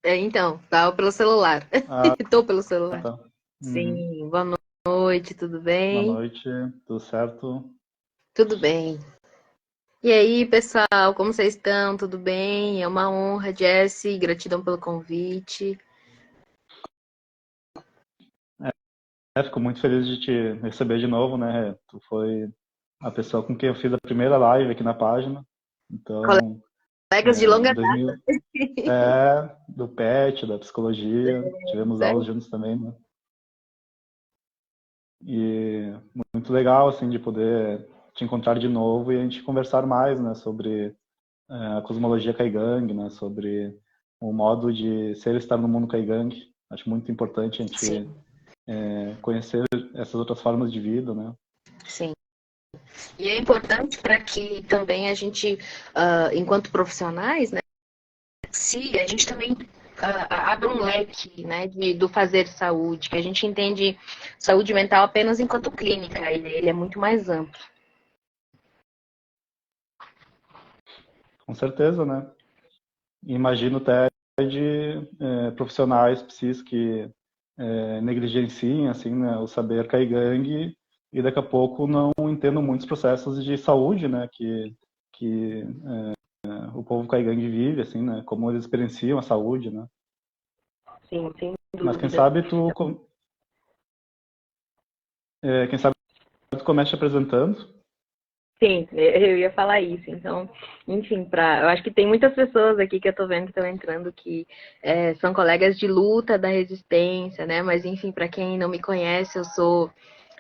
Então, tava pelo celular. Ah, Tô pelo celular. tá. Uhum. Sim, boa noite, tudo Boa bem? noite, tudo certo? Tudo bem. E aí, pessoal, como vocês estão? Tudo bem? É uma honra, Jessie, gratidão pelo convite. Fico muito feliz de te receber de novo, né? Tu foi a pessoa com quem eu fiz a primeira live aqui na página. Então, Colegas de longa em 2000, do PET, da psicologia, tivemos data. aulas juntos também, né? E muito legal, assim, de poder te encontrar de novo e a gente conversar mais, né? Sobre a cosmologia Kaigang, né? Sobre o modo de ser e estar no mundo Kaigang. Acho muito importante a gente Sim, conhecer essas outras formas de vida, né? sim. E é importante para que também a gente, enquanto profissionais, né, se a gente também abra um leque, né, do fazer saúde, que a gente entende saúde mental apenas enquanto clínica, ele é muito mais amplo. Com certeza, né? E imagino até de profissionais psis que negligenciem assim, né, o saber Kaigang e daqui a pouco não entendam muitos processos de saúde, né, que o povo Kaigang vive, assim, né, como eles experienciam a saúde, né. Sim, sem Mas dúvida. quem sabe tu comece te apresentando. Sim, eu ia falar isso. Então, enfim, eu acho que tem muitas pessoas aqui que eu tô vendo que estão entrando que são colegas de luta da resistência, né? Mas, enfim, para quem não me conhece, eu sou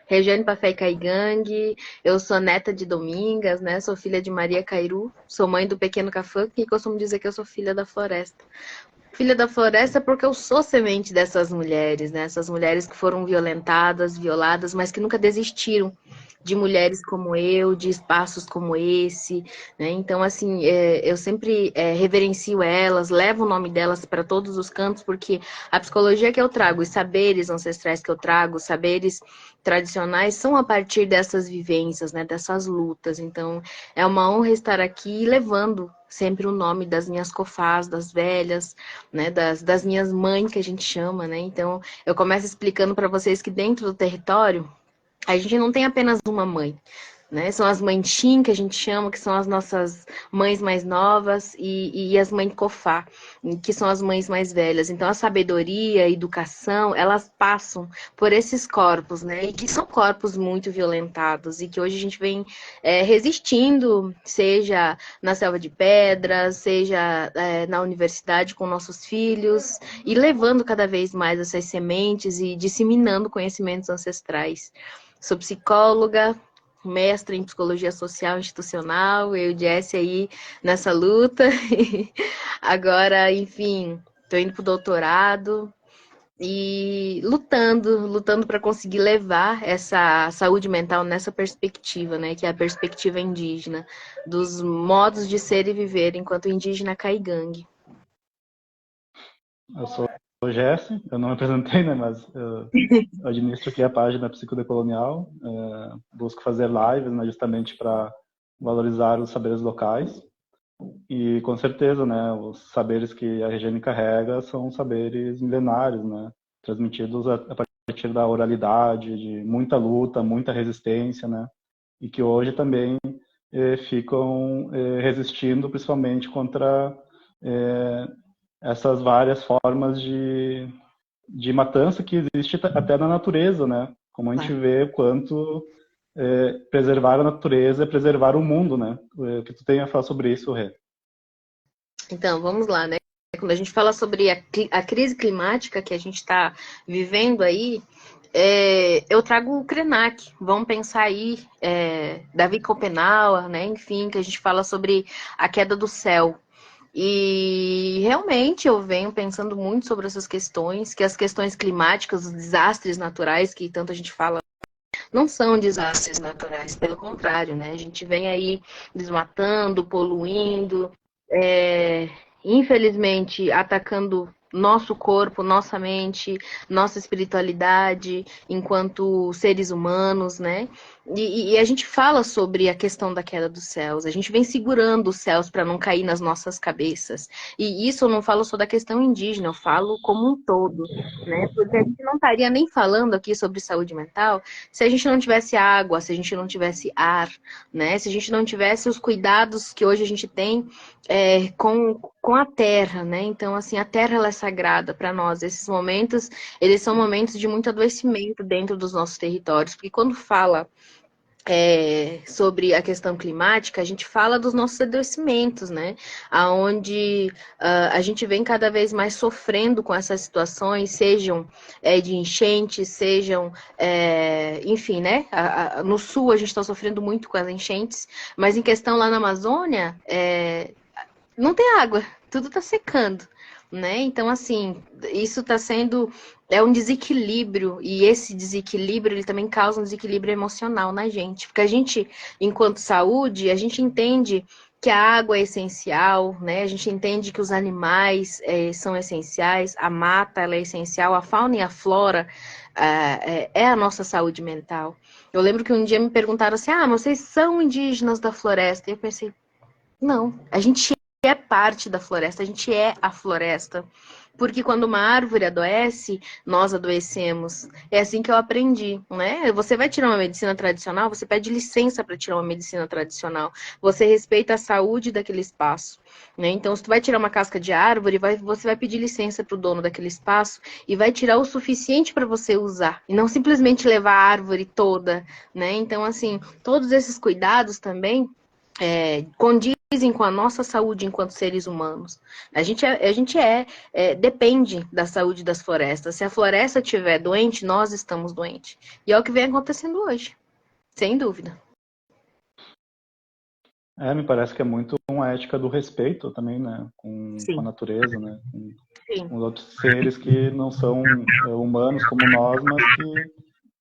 Regiane Pafé Caigangue, eu sou neta de Domingas, né? Sou filha de Maria Cairu, sou mãe do pequeno Cafã, que costumo dizer que eu sou filha da floresta. Filha da floresta porque eu sou semente dessas mulheres, né? Essas mulheres que foram violentadas, violadas, mas que nunca desistiram de mulheres como eu, de espaços como esse, né? Então, assim, eu sempre reverencio elas, levo o nome delas para todos os cantos, porque a psicologia que eu trago, os saberes ancestrais que eu trago, os saberes tradicionais, são a partir dessas vivências, né? Dessas lutas. Então, é uma honra estar aqui levando sempre o nome das minhas cofás, das velhas, né, das minhas mães que a gente chama, né? Então, eu começo explicando para vocês que dentro do território a gente não tem apenas uma mãe, né? São as mães Shin, que a gente chama, que são as nossas mães mais novas, e as mães Kofá, que são as mães mais velhas. Então, a sabedoria, a educação, elas passam por esses corpos, né? E que são corpos muito violentados, e que hoje a gente vem resistindo, seja na selva de pedras, seja na universidade com nossos filhos, e levando cada vez mais essas sementes e disseminando conhecimentos ancestrais. Sou psicóloga, mestre em psicologia social institucional, eu e Jessie aí nessa luta. Agora, enfim, estou indo para o doutorado e lutando para conseguir levar essa saúde mental nessa perspectiva, né, que é a perspectiva indígena, dos modos de ser e viver enquanto indígena caigangue. Eu sou o Jesse, eu não me apresentei, né, mas eu administro aqui a página Psicodecolonial, busco fazer lives, né, justamente para valorizar os saberes locais e com certeza, né, os saberes que a Regiane carrega são saberes milenários, né, transmitidos a partir da oralidade, de muita luta, muita resistência, né, e que hoje também ficam resistindo principalmente contra eh, essas várias formas de matança que existe até na natureza, né? Como a gente Tá. vê quanto preservar a natureza é preservar o mundo, né? O que tu tem a falar sobre isso, Rê? Então, vamos lá, né? Quando a gente fala sobre a crise climática que a gente está vivendo aí, eu trago o Krenak. Vamos pensar aí, Davi Copenau, né? Enfim, que a gente fala sobre a queda do céu. E realmente eu venho pensando muito sobre essas questões, que as questões climáticas, os desastres naturais, que tanto a gente fala, não são desastres naturais, pelo contrário, né? A gente vem aí desmatando, poluindo, é, infelizmente atacando nosso corpo, nossa mente, nossa espiritualidade enquanto seres humanos, né? E a gente fala sobre a questão da queda dos céus. A gente vem segurando os céus para não cair nas nossas cabeças. E isso eu não falo só da questão indígena, eu falo como um todo, né? Porque a gente não estaria nem falando aqui sobre saúde mental se a gente não tivesse água, se a gente não tivesse ar, né? Se a gente não tivesse os cuidados que hoje a gente tem com a terra, né? Então, assim, a terra ela é sagrada para nós. Esses momentos, eles são momentos de muito adoecimento dentro dos nossos territórios, porque quando fala sobre a questão climática, a gente fala dos nossos adoecimentos, né? Aonde a gente vem cada vez mais sofrendo com essas situações, sejam de enchentes, sejam, enfim, né? No sul a gente está sofrendo muito com as enchentes, mas em questão lá na Amazônia, não tem água, tudo está secando, né? Então, assim, isso está sendo um desequilíbrio, e esse desequilíbrio ele também causa um desequilíbrio emocional na gente, porque a gente, enquanto saúde, a gente entende que a água é essencial, né? A gente entende que os animais são essenciais, a mata ela é essencial, a fauna e a flora é a nossa saúde mental. Eu lembro que um dia me perguntaram assim, mas vocês são indígenas da floresta? E eu pensei, não, a gente é parte da floresta, a gente é a floresta. Porque quando uma árvore adoece, nós adoecemos. É assim que eu aprendi, né? Você vai tirar uma medicina tradicional, você pede licença para tirar uma medicina tradicional. Você respeita a saúde daquele espaço, né? Então, se tu vai tirar uma casca de árvore, você vai pedir licença para o dono daquele espaço e vai tirar o suficiente para você usar. E não simplesmente levar a árvore toda, né? Então, assim, todos esses cuidados também condizem com a nossa saúde enquanto seres humanos. A gente depende da saúde das florestas. Se a floresta estiver doente, nós estamos doentes. E é o que vem acontecendo hoje, sem dúvida. Me parece que é muito uma ética do respeito também, né? Com a natureza, né? Com os outros seres que não são humanos como nós, mas que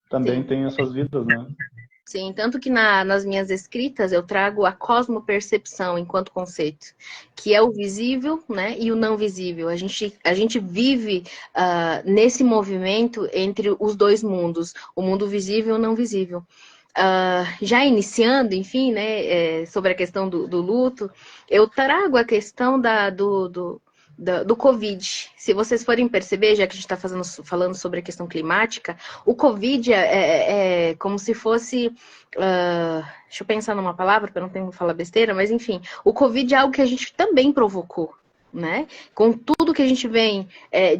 também têm as suas vidas, né? Sim, tanto que nas minhas escritas eu trago a cosmopercepção enquanto conceito, que é o visível, né, e o não visível. A gente vive nesse movimento entre os dois mundos, o mundo visível e o não visível. Já iniciando, enfim, né, sobre a questão do luto, eu trago a questão do Covid. Se vocês forem perceber, já que a gente está falando sobre a questão climática, o Covid é como se fosse. Deixa eu pensar numa palavra para não ter que falar besteira, mas enfim, o Covid é algo que a gente também provocou. Né? Com tudo que a gente vem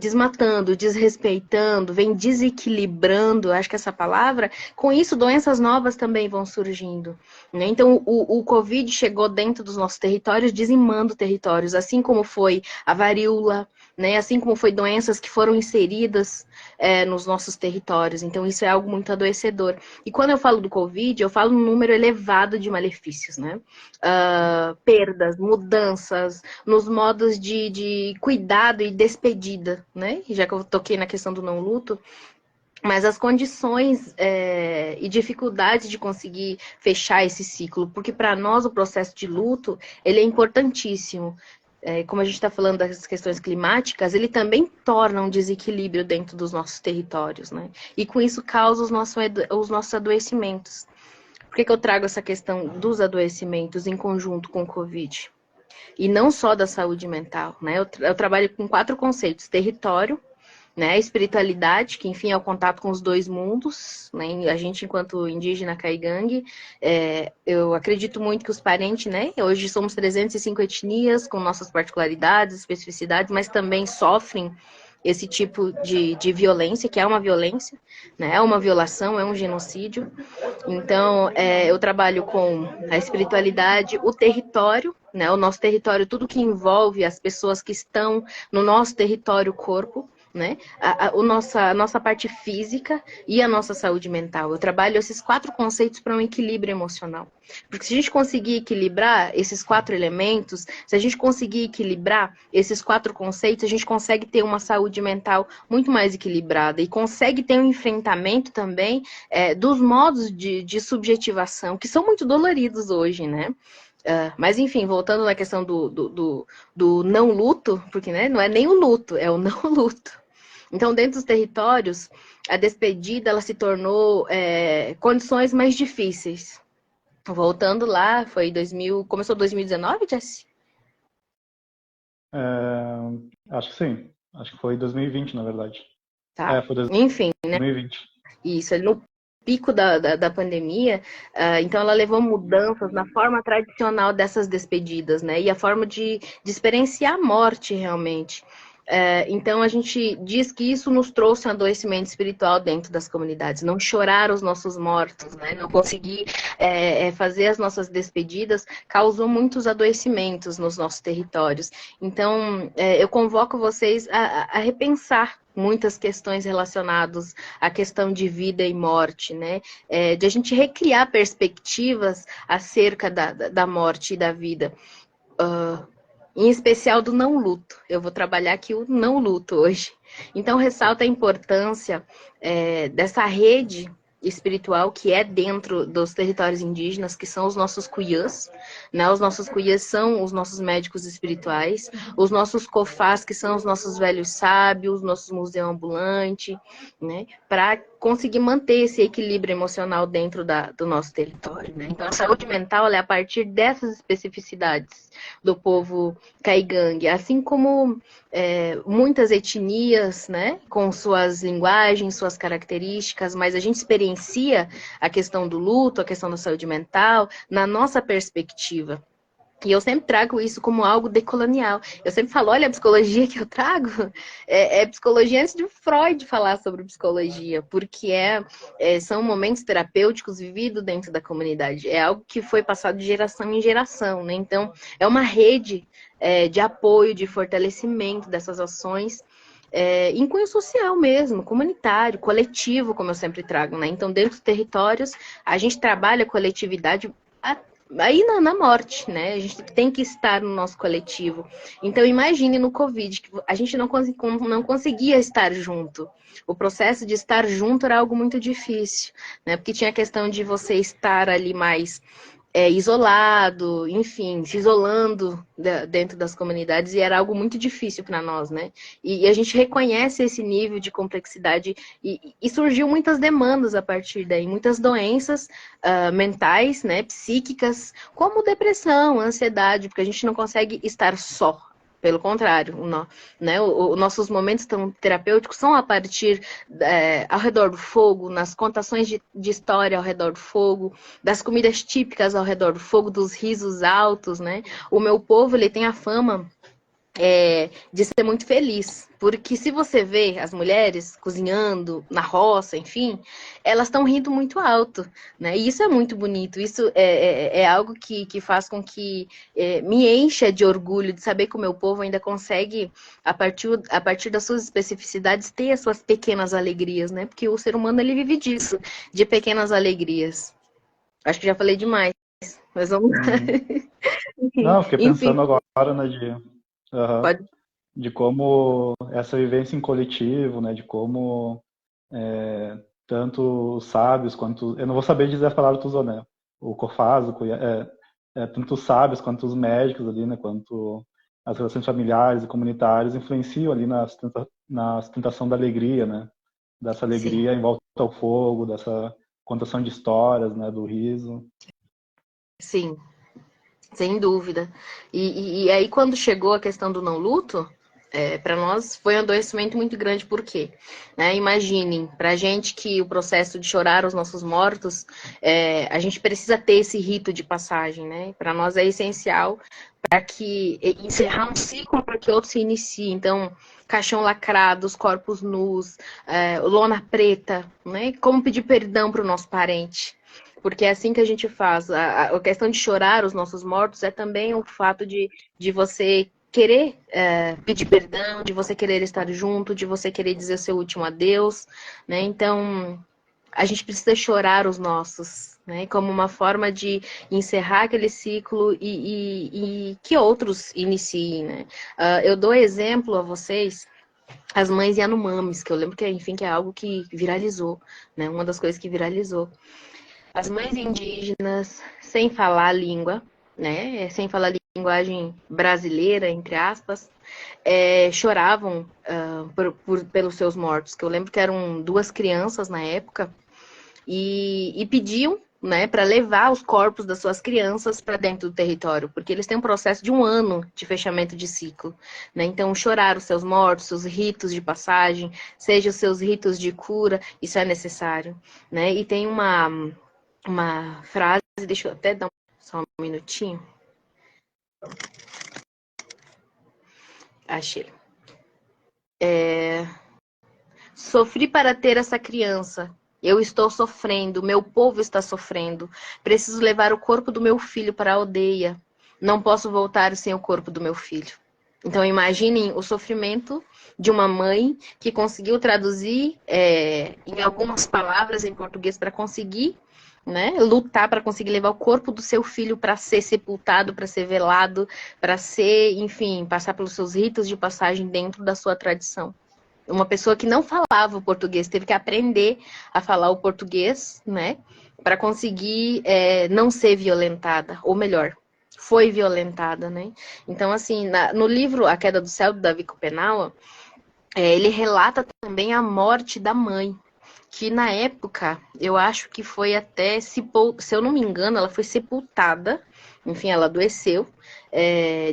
desmatando, desrespeitando, vem desequilibrando, acho que essa palavra, com isso doenças novas também vão surgindo. Né? Então o Covid chegou dentro dos nossos territórios, dizimando territórios, assim como foi a varíola, né? Assim como foi doenças que foram inseridas nos nossos territórios. Então isso é algo muito adoecedor. E quando eu falo do Covid, eu falo um número elevado de malefícios, né? Perdas, mudanças, nos modos de cuidado e despedida, né? Já que eu toquei na questão do não luto, mas as condições e dificuldades de conseguir fechar esse ciclo, porque para nós o processo de luto ele é importantíssimo. Como a gente está falando das questões climáticas, ele também torna um desequilíbrio dentro dos nossos territórios, né? E com isso causa os nossos adoecimentos. Por que eu trago essa questão dos adoecimentos em conjunto com o Covid? E não só da saúde mental, né? Eu trabalho com 4 conceitos: território, né? Espiritualidade, que enfim é o contato com os dois mundos, né? A gente, enquanto indígena caigangue, eu acredito muito que os parentes, né? Hoje somos 305 etnias, com nossas particularidades, especificidades, mas também sofrem esse tipo de violência, que é uma violência, né? É uma violação, é um genocídio. Então, eu trabalho com a espiritualidade, o território, né? O nosso território, tudo que envolve as pessoas que estão no nosso território corpo, né? A nossa parte física e a nossa saúde mental. Eu trabalho esses 4 conceitos para um equilíbrio emocional. Porque se a gente conseguir equilibrar esses 4 elementos, se a gente conseguir equilibrar esses 4 conceitos, a gente consegue ter uma saúde mental muito mais equilibrada e consegue ter um enfrentamento também dos modos de subjetivação, que são muito doloridos hoje, né? Mas, enfim, voltando na questão do não luto, porque né, não é nem o luto, é o não luto. Então, dentro dos territórios, a despedida ela se tornou condições mais difíceis. Voltando lá, foi 2000, começou 2019, Jess? Acho que sim. Acho que foi 2020, na verdade. Tá. Foi Enfim, 2020. isso, no pico da pandemia, então ela levou mudanças na forma tradicional dessas despedidas, né? E a forma de experienciar a morte realmente. Então a gente diz que isso nos trouxe um adoecimento espiritual dentro das comunidades, não chorar os nossos mortos, né? Não conseguir fazer as nossas despedidas causou muitos adoecimentos nos nossos territórios. Então eu convoco vocês a repensar muitas questões relacionadas à questão de vida e morte, né? De a gente recriar perspectivas acerca da morte e da vida. Em especial do não luto. Eu vou trabalhar aqui o não luto hoje. Então, ressalta a importância dessa rede espiritual que é dentro dos territórios indígenas, que são os nossos cuiãs, né? Os nossos cuiãs são os nossos médicos espirituais, os nossos cofás, que são os nossos velhos sábios, nossos museu ambulante, né? Para conseguir manter esse equilíbrio emocional dentro do nosso território, né? Então, a saúde mental é a partir dessas especificidades do povo caigangue, assim como muitas etnias, né, com suas linguagens, suas características, mas a gente experiencia a questão do luto, a questão da saúde mental, na nossa perspectiva. E eu sempre trago isso como algo decolonial. Eu sempre falo, olha, a psicologia que eu trago é psicologia antes de Freud falar sobre psicologia, porque são momentos terapêuticos vividos dentro da comunidade. É algo que foi passado de geração em geração, né? Então, é uma rede de apoio, de fortalecimento dessas ações, em cunho social mesmo, comunitário, coletivo, como eu sempre trago, né? Então, dentro dos territórios, a gente trabalha a coletividade aí na morte, né? A gente tem que estar no nosso coletivo. Então, imagine no Covid, que a gente não conseguia estar junto. O processo de estar junto era algo muito difícil, né? Porque tinha a questão de você estar ali mais isolado, enfim, se isolando dentro das comunidades, e era algo muito difícil para nós, né? E a gente reconhece esse nível de complexidade e surgiu muitas demandas a partir daí, muitas doenças mentais, né, psíquicas, como depressão, ansiedade, porque a gente não consegue estar só. Pelo contrário, né, os nossos momentos terapêuticos são a partir ao redor do fogo, nas contações de história ao redor do fogo, das comidas típicas ao redor do fogo, dos risos altos, né? O meu povo, ele tem a fama de ser muito feliz, porque se você vê as mulheres cozinhando na roça, enfim, elas estão rindo muito alto, né? E isso é muito bonito, isso é algo que faz com que me encha de orgulho de saber que o meu povo ainda consegue, a partir das suas especificidades, ter as suas pequenas alegrias, né? Porque o ser humano, ele vive disso, de pequenas alegrias. Acho que já falei demais, mas vamos lá. Não, fiquei Enfim, pensando agora, né, pode. de como essa vivência em coletivo, né, de como tanto os sábios quanto... Eu não vou saber dizer a palavra Tuzé, o Cofaz, tanto os sábios quanto os médicos ali, né, quanto as relações familiares e comunitárias influenciam ali na sustentação da alegria, né, dessa Sim. alegria em volta ao fogo, dessa contação de histórias, né, do riso. Sim, sem dúvida. E aí, quando chegou a questão do não luto, para nós foi um adoecimento muito grande, por quê? Né? Imaginem, para gente que o processo de chorar os nossos mortos, a gente precisa ter esse rito de passagem, né? Para nós é essencial para que encerrar um ciclo para que outro se inicie. Então, caixão lacrado, os corpos nus, lona preta, né? Como pedir perdão para o nosso parente. Porque é assim que a gente faz. A questão de chorar os nossos mortos é também o fato de você querer pedir perdão, de você querer estar junto, de você querer dizer seu último adeus, né? Então, a gente precisa chorar os nossos, né? Como uma forma de encerrar aquele ciclo e que outros iniciem, né? Eu dou exemplo a vocês as mães Yanomamis, que eu lembro que, enfim, que é algo que viralizou, né? Uma das coisas que viralizou. As mães indígenas, sem falar a língua, né, sem falar linguagem brasileira, entre aspas, choravam pelos seus mortos. Que eu lembro que eram duas crianças na época e pediam, né, para levar os corpos das suas crianças para dentro do território, porque eles têm um processo de 1 ano de fechamento de ciclo, né? Então, chorar os seus mortos, os ritos de passagem, seja os seus ritos de cura, isso é necessário, né? E tem uma frase, deixa eu até dar só um minutinho. Achei. Sofri para ter essa criança. Eu estou sofrendo, meu povo está sofrendo. Preciso levar o corpo do meu filho para a aldeia. Não posso voltar sem o corpo do meu filho. Então imaginem o sofrimento de uma mãe que conseguiu traduzir em algumas palavras em português para conseguir, né, lutar para conseguir levar o corpo do seu filho para ser sepultado, para ser velado, para ser, enfim, passar pelos seus ritos de passagem dentro da sua tradição. Uma pessoa que não falava o português teve que aprender a falar o português, né, para conseguir não ser violentada, ou melhor, foi violentada, né? Então, assim, no livro A Queda do Céu, do Davi Copenaua, ele relata também a morte da mãe, que na época, eu acho que foi até, se eu não me engano, ela foi sepultada, enfim, ela adoeceu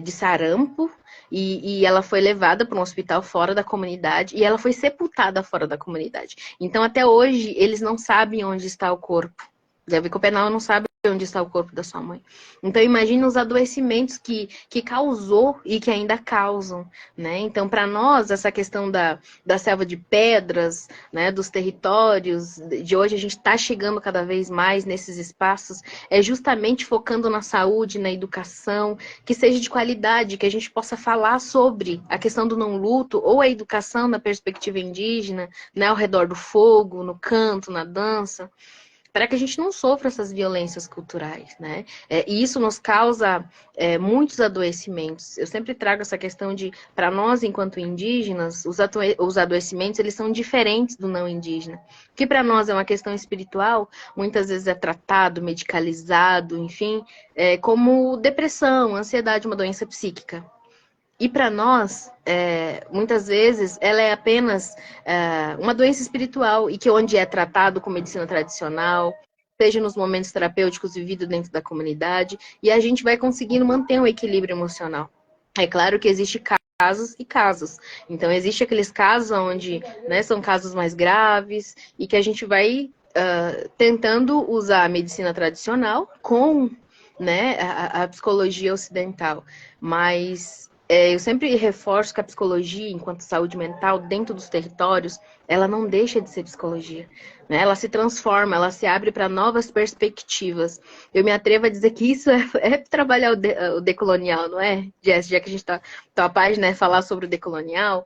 de sarampo, e ela foi levada para um hospital fora da comunidade, e ela foi sepultada fora da comunidade. Então, até hoje, eles não sabem onde está o corpo. Davi Copenau não sabe onde está o corpo da sua mãe. Então, imagine os adoecimentos que causou e que ainda causam, né? Então, para nós, essa questão da selva de pedras, né, dos territórios, de hoje a gente está chegando cada vez mais nesses espaços, é justamente focando na saúde, na educação, que seja de qualidade, que a gente possa falar sobre a questão do não luto ou a educação na perspectiva indígena, né, ao redor do fogo, no canto, na dança, para que a gente não sofra essas violências culturais, né? E isso nos causa muitos adoecimentos. Eu sempre trago essa questão de, para nós, enquanto indígenas, os adoecimentos, eles são diferentes do não indígena. O que para nós é uma questão espiritual, muitas vezes é tratado, medicalizado, enfim, como depressão, ansiedade, uma doença psíquica. E para nós, muitas vezes, ela é apenas uma doença espiritual e que onde é tratado com medicina tradicional, seja nos momentos terapêuticos vividos dentro da comunidade, e a gente vai conseguindo manter um equilíbrio emocional. É claro que existe casos e casos. Então, existe aqueles casos onde, né, são casos mais graves e que a gente vai tentando usar a medicina tradicional com, né, a psicologia ocidental. Mas eu sempre reforço que a psicologia, enquanto saúde mental, dentro dos territórios, ela não deixa de ser psicologia, né? Ela se transforma, ela se abre para novas perspectivas. Eu me atrevo a dizer que isso é trabalhar o decolonial, não é, Jess? Já que a gente está, a página é falar sobre o decolonial,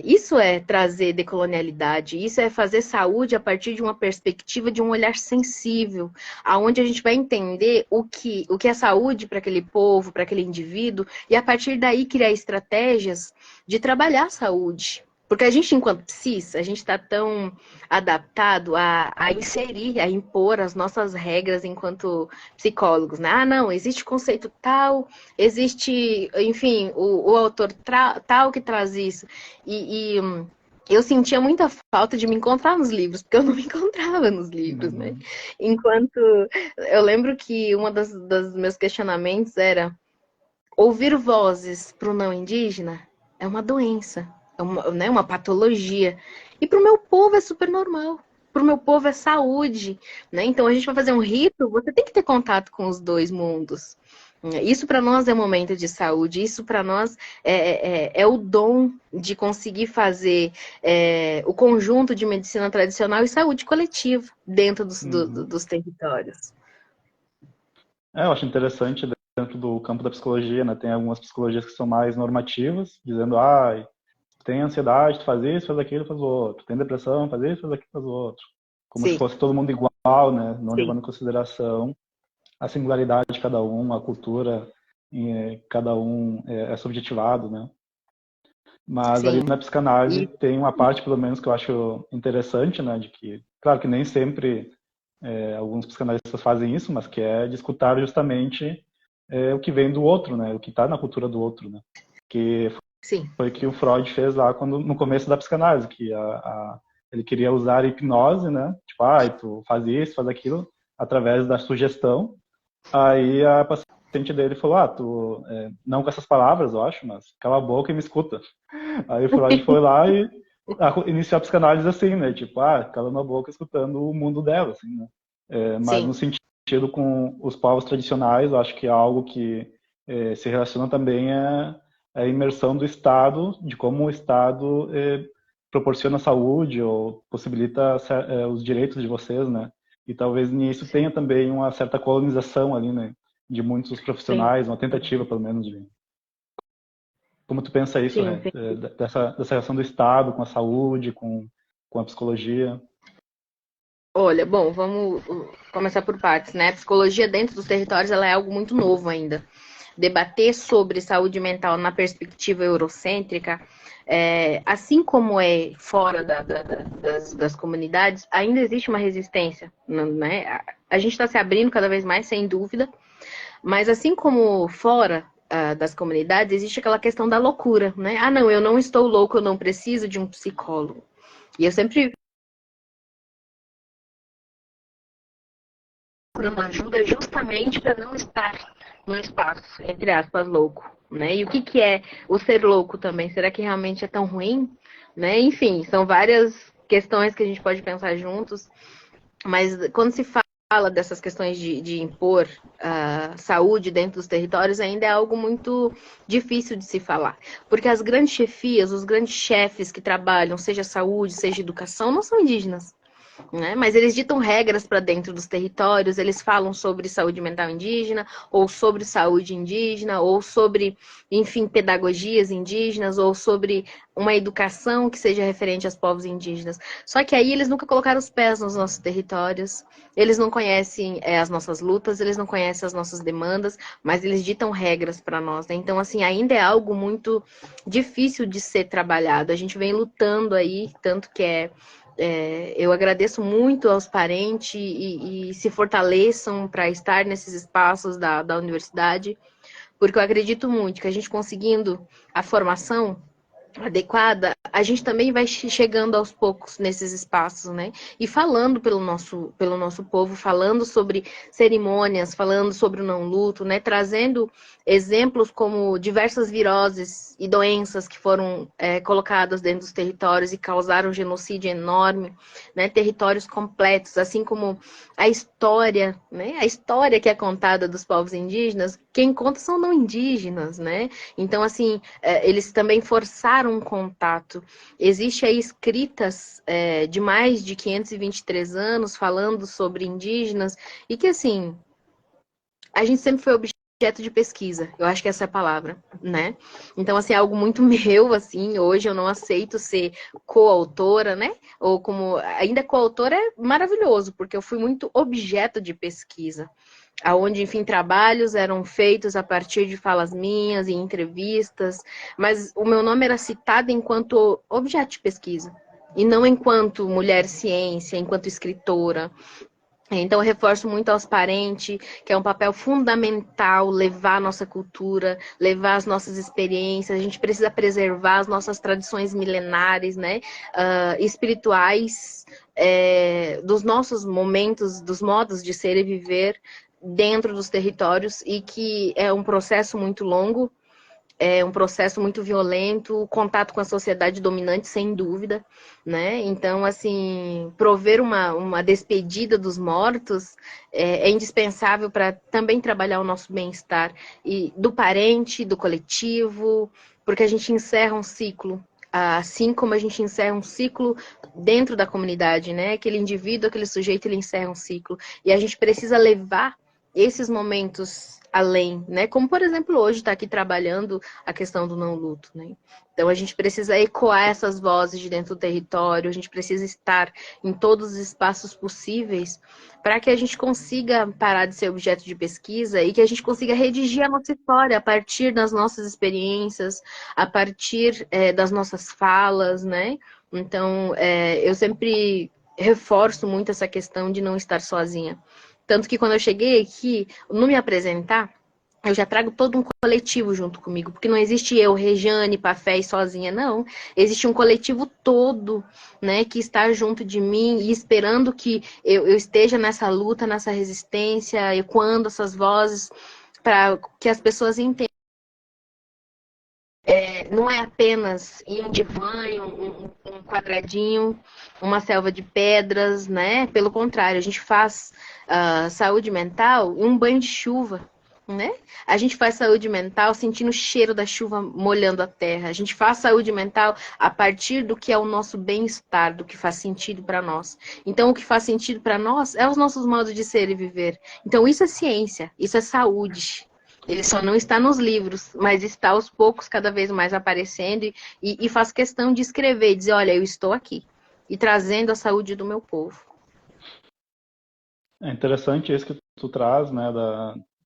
isso é trazer decolonialidade, isso é fazer saúde a partir de uma perspectiva de um olhar sensível, aonde a gente vai entender o que é saúde para aquele povo, para aquele indivíduo, e a partir daí criar estratégias de trabalhar a saúde. Porque a gente, enquanto cis, a gente está tão adaptado a inserir, a impor as nossas regras enquanto psicólogos, né? Ah, não, existe conceito tal, existe, enfim, o autor tal que traz isso. E eu sentia muita falta de me encontrar nos livros, porque eu não me encontrava nos livros, né? Enquanto eu lembro que uma dos meus questionamentos era ouvir vozes para o não indígena é uma doença, é uma patologia. E para o meu povo é super normal. Para o meu povo é saúde, né? Então a gente vai fazer um rito, você tem que ter contato com os dois mundos. Isso para nós é um momento de saúde, isso para nós é o dom de conseguir fazer o conjunto de medicina tradicional e saúde coletiva dentro dos territórios. Eu acho interessante dentro do campo da psicologia, né? Tem algumas psicologias que são mais normativas, dizendo, tem ansiedade, tu faz isso, faz aquilo, faz o outro. Tem depressão, faz isso, faz aquilo, faz o outro. Como se Sim, fosse todo mundo igual, né? Não sim, levando em consideração a singularidade de cada um, a cultura, cada um é subjetivado, né? Mas ali sim. na psicanálise E, tem uma parte, pelo menos, que eu acho interessante, né? De que, claro que nem sempre alguns psicanalistas fazem isso, mas que é de escutar justamente o que vem do outro, né? O que está na cultura do outro, né? Que Sim. foi o que o Freud fez lá no começo da psicanálise, que ele queria usar a hipnose, né? Tipo, tu faz isso, faz aquilo, através da sugestão. Aí a paciente dele falou, não com essas palavras, eu acho, mas cala a boca e me escuta. Aí o Freud foi lá e iniciou a psicanálise assim, né? Tipo, cala na boca escutando o mundo dela, assim, né? Mas no sentido com os povos tradicionais, eu acho que é algo que se relaciona também a imersão do Estado, de como o Estado proporciona saúde ou possibilita os direitos de vocês, né? E talvez nisso tenha também uma certa colonização ali, né? De muitos profissionais, uma tentativa, pelo menos, de... Como tu pensa isso, Sim, né? sim. Dessa relação do Estado com a saúde, com a psicologia? Olha, bom, vamos começar por partes, né? A psicologia dentro dos territórios, ela é algo muito novo ainda. Debater sobre saúde mental na perspectiva eurocêntrica, assim como é fora das comunidades, ainda existe uma resistência, né? A gente está se abrindo cada vez mais, sem dúvida, mas assim como fora das comunidades, existe aquela questão da loucura, né? Ah, não, eu não estou louco, eu não preciso de um psicólogo. E eu sempre procurando ajuda justamente para não estar num espaço, entre aspas, louco, né? E o que é o ser louco também? Será que realmente é tão ruim? Né? Enfim, são várias questões que a gente pode pensar juntos, mas quando se fala dessas questões de impor saúde dentro dos territórios, ainda é algo muito difícil de se falar. Porque as grandes chefias, os grandes chefes que trabalham, seja saúde, seja educação, não são indígenas. Né? Mas eles ditam regras para dentro dos territórios, eles falam sobre saúde mental indígena, ou sobre saúde indígena, ou sobre, enfim, pedagogias indígenas, ou sobre uma educação que seja referente aos povos indígenas. Só que aí eles nunca colocaram os pés nos nossos territórios, eles não conhecem as nossas lutas, eles não conhecem as nossas demandas, mas eles ditam regras para nós. Né? Então, assim, ainda é algo muito difícil de ser trabalhado. A gente vem lutando aí, tanto que eu agradeço muito aos parentes e se fortaleçam para estar nesses espaços da universidade, porque eu acredito muito que a gente conseguindo a formação adequada, a gente também vai chegando aos poucos nesses espaços, né? E falando pelo nosso povo, falando sobre cerimônias, falando sobre o não luto, né? Trazendo exemplos como diversas viroses e doenças que foram colocadas dentro dos territórios e causaram um genocídio enorme, né? Territórios completos, assim como a história, né? A história que é contada dos povos indígenas, quem conta são não indígenas, né? Então, assim, eles também forçaram um contato. Existe aí escritas de mais de 523 anos falando sobre indígenas e que, assim, a gente sempre foi objeto de pesquisa. Eu acho que essa é a palavra, né? Então, assim, é algo muito meu, assim, hoje eu não aceito ser coautora, né? Ou como, ainda coautora é maravilhoso, porque eu fui muito objeto de pesquisa aonde, enfim, trabalhos eram feitos a partir de falas minhas e entrevistas, mas o meu nome era citado enquanto objeto de pesquisa, e não enquanto mulher ciência, enquanto escritora. Então, eu reforço muito aos parentes, que é um papel fundamental levar a nossa cultura, levar as nossas experiências. A gente precisa preservar as nossas tradições milenares, né? Espirituais, dos nossos momentos, dos modos de ser e viver dentro dos territórios, e que é um processo muito longo, é um processo muito violento, o contato com a sociedade dominante, sem dúvida, né? Então, assim, prover uma despedida dos mortos é indispensável para também trabalhar o nosso bem-estar, e do parente, do coletivo, porque a gente encerra um ciclo, assim como a gente encerra um ciclo dentro da comunidade, né? Aquele indivíduo, aquele sujeito, ele encerra um ciclo. E a gente precisa levar esses momentos além, né? Como, por exemplo, hoje está aqui trabalhando a questão do não luto, né? Então, a gente precisa ecoar essas vozes de dentro do território, a gente precisa estar em todos os espaços possíveis para que a gente consiga parar de ser objeto de pesquisa e que a gente consiga redigir a nossa história a partir das nossas experiências, a partir das nossas falas, né? Então, eu sempre reforço muito essa questão de não estar sozinha. Tanto que quando eu cheguei aqui, no me apresentar, eu já trago todo um coletivo junto comigo, porque não existe eu, Rejane, Pafé e sozinha, não. Existe um coletivo todo, né, que está junto de mim e esperando que eu esteja nessa luta, nessa resistência, ecoando essas vozes, para que as pessoas entendam. Não é apenas ir um divã, um quadradinho, uma selva de pedras, né? Pelo contrário, a gente faz saúde mental em um banho de chuva, né? A gente faz saúde mental sentindo o cheiro da chuva molhando a terra. A gente faz saúde mental a partir do que é o nosso bem-estar, do que faz sentido para nós. Então, o que faz sentido para nós é os nossos modos de ser e viver. Então, isso é ciência, isso é saúde. Ele só não está nos livros, mas está aos poucos cada vez mais aparecendo e faz questão de escrever, dizer, olha, eu estou aqui e trazendo a saúde do meu povo. É interessante isso que tu traz, né,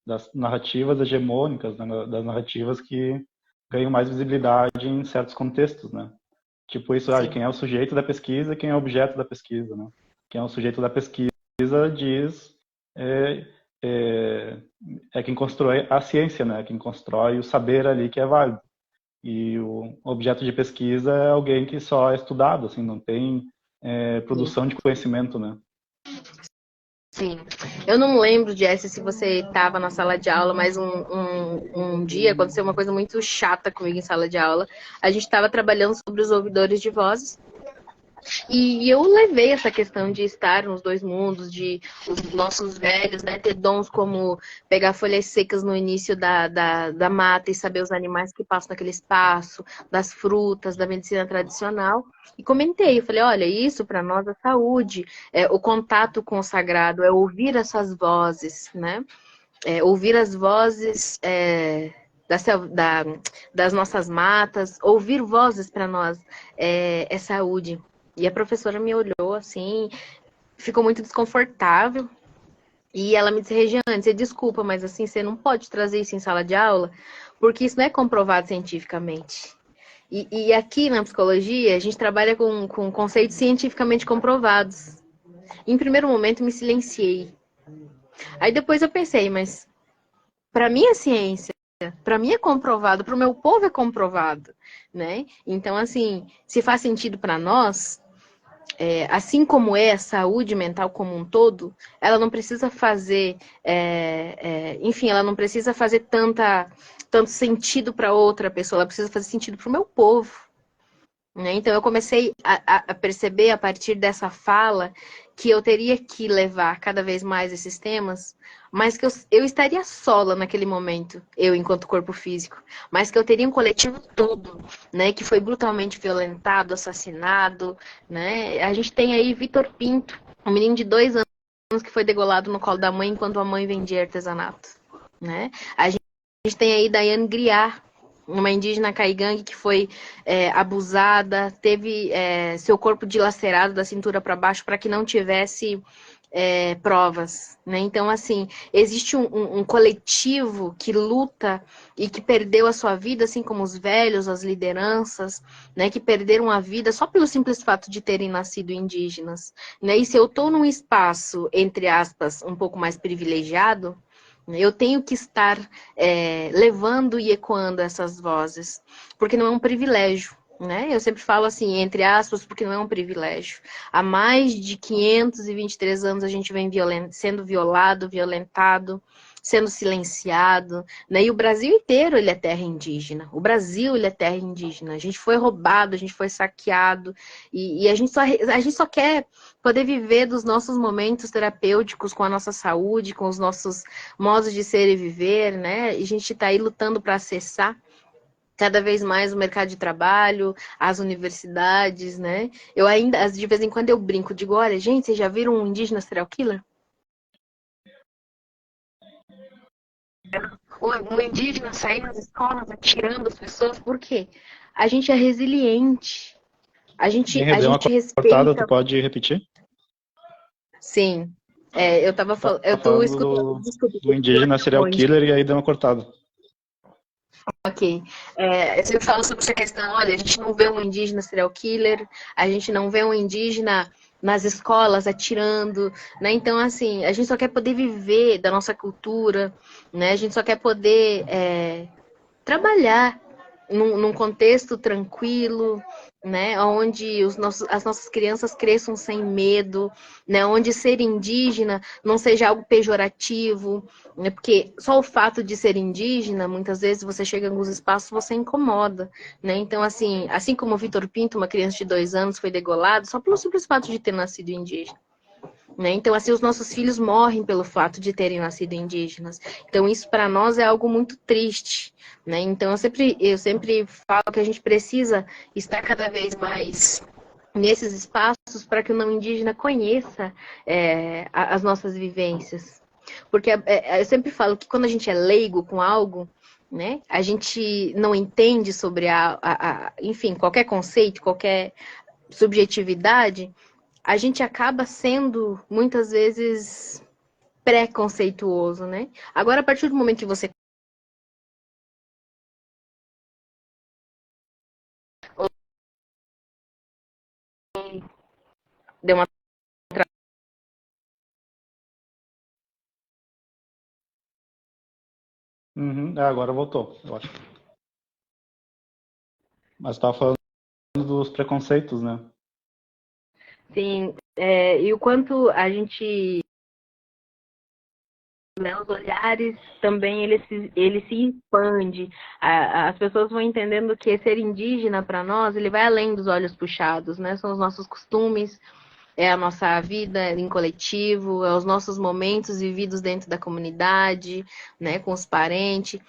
das narrativas hegemônicas, né, das narrativas que ganham mais visibilidade em certos contextos, né? Tipo isso, quem é o sujeito da pesquisa, quem é o objeto da pesquisa, né? Quem é o sujeito da pesquisa diz é quem constrói a ciência, né? Quem constrói o saber ali que é válido. E o objeto de pesquisa é alguém que só é estudado, assim, não tem produção de conhecimento, né? Sim. Eu não lembro, Jesse, se você estava na sala de aula, mas um dia aconteceu uma coisa muito chata comigo em sala de aula. A gente estava trabalhando sobre os ouvidores de vozes. E eu levei essa questão de estar nos dois mundos, de os nossos velhos, né, ter dons como pegar folhas secas no início da mata e saber os animais que passam naquele espaço, das frutas, da medicina tradicional. E comentei, eu falei, olha, isso para nós é saúde, o contato com o sagrado, é ouvir essas vozes, né? Ouvir as vozes das nossas matas, ouvir vozes para nós é saúde. E a professora me olhou assim, ficou muito desconfortável. E ela me disse, Regiane, você desculpa, mas assim, você não pode trazer isso em sala de aula, porque isso não é comprovado cientificamente. E aqui na psicologia, a gente trabalha com conceitos cientificamente comprovados. Em primeiro momento, me silenciei. Aí depois eu pensei, mas para mim é ciência, para mim é comprovado, para o meu povo é comprovado, né? Então, assim, se faz sentido para nós, assim como é a saúde mental como um todo, ela não precisa fazer, enfim, ela não precisa fazer tanto sentido para outra pessoa, ela precisa fazer sentido para o meu povo. Né? Então eu comecei a perceber a partir dessa fala que eu teria que levar cada vez mais esses temas, mas que eu estaria sola naquele momento, eu enquanto corpo físico, mas que eu teria um coletivo todo, né, que foi brutalmente violentado, assassinado, né? A gente tem aí Vitor Pinto, um menino de 2 anos que foi degolado no colo da mãe enquanto a mãe vendia artesanato, né? A gente tem aí Daiane Griar, uma indígena caigangue que foi abusada, teve seu corpo dilacerado da cintura para baixo para que não tivesse provas, né? Então, assim, existe um coletivo que luta e que perdeu a sua vida, assim como os velhos, as lideranças, né? Que perderam a vida só pelo simples fato de terem nascido indígenas, né? E se eu estou num espaço, entre aspas, um pouco mais privilegiado, eu tenho que estar levando e ecoando essas vozes, porque não é um privilégio, né? Eu sempre falo assim, entre aspas, porque não é um privilégio. Há mais de 523 anos a gente vem sendo violado, violentado, sendo silenciado, né? E o Brasil inteiro ele é terra indígena. O Brasil ele é terra indígena. A gente foi roubado, a gente foi saqueado e a gente só quer poder viver dos nossos momentos terapêuticos com a nossa saúde, com os nossos modos de ser e viver, né? E a gente está aí lutando para acessar cada vez mais o mercado de trabalho, as universidades, né? Eu ainda, de vez em quando eu brinco, digo, olha, gente, vocês já viram um indígena serial killer? Um indígena saindo das escolas, atirando as pessoas, por quê? A gente é resiliente, a gente Deu uma cortada, tu respeita. pode repetir? Sim, eu tava falando, eu Tá tô falando escutando, desculpa, do indígena serial longe. killer e aí deu uma cortada. Ok. Eu sempre falo sobre essa questão, olha, a gente não vê um indígena serial killer, a gente não vê um indígena nas escolas atirando, né? Então, assim, a gente só quer poder viver da nossa cultura, né? A gente só quer poder trabalhar num contexto tranquilo, né, onde as nossas crianças cresçam sem medo, né, onde ser indígena não seja algo pejorativo, né, porque só o fato de ser indígena, muitas vezes você chega em alguns espaços, você incomoda, né, então assim como o Vitor Pinto, uma criança de 2 anos, foi degolado só pelo simples fato de ter nascido indígena. Né? Então, assim, os nossos filhos morrem pelo fato de terem nascido indígenas. Então, isso para nós é algo muito triste. Né? Então, eu sempre falo que a gente precisa estar cada vez mais nesses espaços para que o não indígena conheça as nossas vivências. Porque eu sempre falo que quando a gente é leigo com algo, né, a gente não entende sobre enfim, qualquer conceito, qualquer subjetividade, a gente acaba sendo, muitas vezes, preconceituoso, né? Agora, a partir do momento que você deu uma... Uhum. Agora voltou, eu acho. Mas estava falando dos preconceitos, né? Sim, e o quanto a gente... Né, os olhares também, ele se expande. As pessoas vão entendendo que ser indígena, para nós, ele vai além dos olhos puxados, né? São os nossos costumes, é a nossa vida em coletivo, é os nossos momentos vividos dentro da comunidade, né, com os parentes.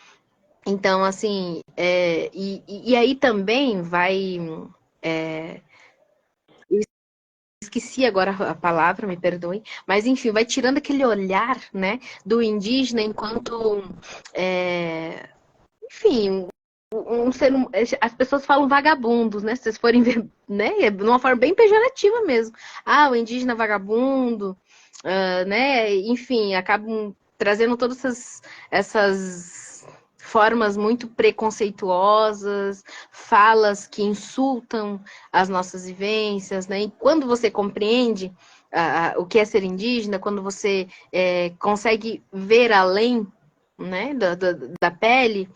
Então, assim, e aí também vai. É, esqueci agora a palavra, me perdoem, mas enfim, vai tirando aquele olhar, né, do indígena enquanto, enfim, um ser, as pessoas falam vagabundos, né, se vocês forem ver, né, de uma forma bem pejorativa mesmo. Ah, o indígena vagabundo, né, enfim, acabam trazendo todas essas formas muito preconceituosas, falas que insultam as nossas vivências, né? E quando você compreende o que é ser indígena, quando você consegue ver além, né, da pele,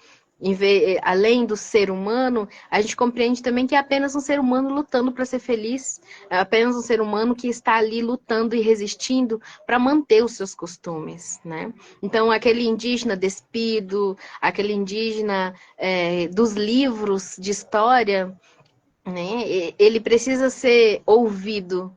além do ser humano, a gente compreende também que é apenas um ser humano lutando para ser feliz, é apenas um ser humano que está ali lutando e resistindo para manter os seus costumes, né? Então, aquele indígena despido, aquele indígena dos livros de história, né? Ele precisa ser ouvido.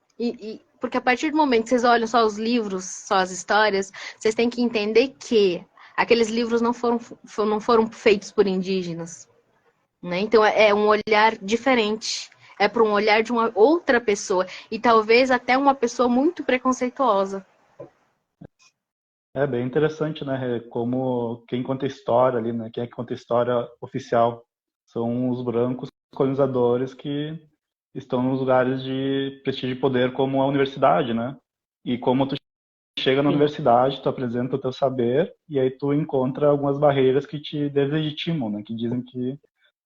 Porque a partir do momento que vocês olham só os livros, só as histórias, vocês têm que entender que aqueles livros não foram feitos por indígenas. Né? Então é um olhar diferente. É para um olhar de uma outra pessoa. E talvez até uma pessoa muito preconceituosa. É bem interessante, né? Como quem conta história ali, né? Quem é que conta história oficial são os brancos colonizadores que estão nos lugares de prestígio e poder, como a universidade, né? E como tu chega na Sim. universidade, tu apresenta o teu saber e aí tu encontra algumas barreiras que te deslegitimam, né? Que dizem que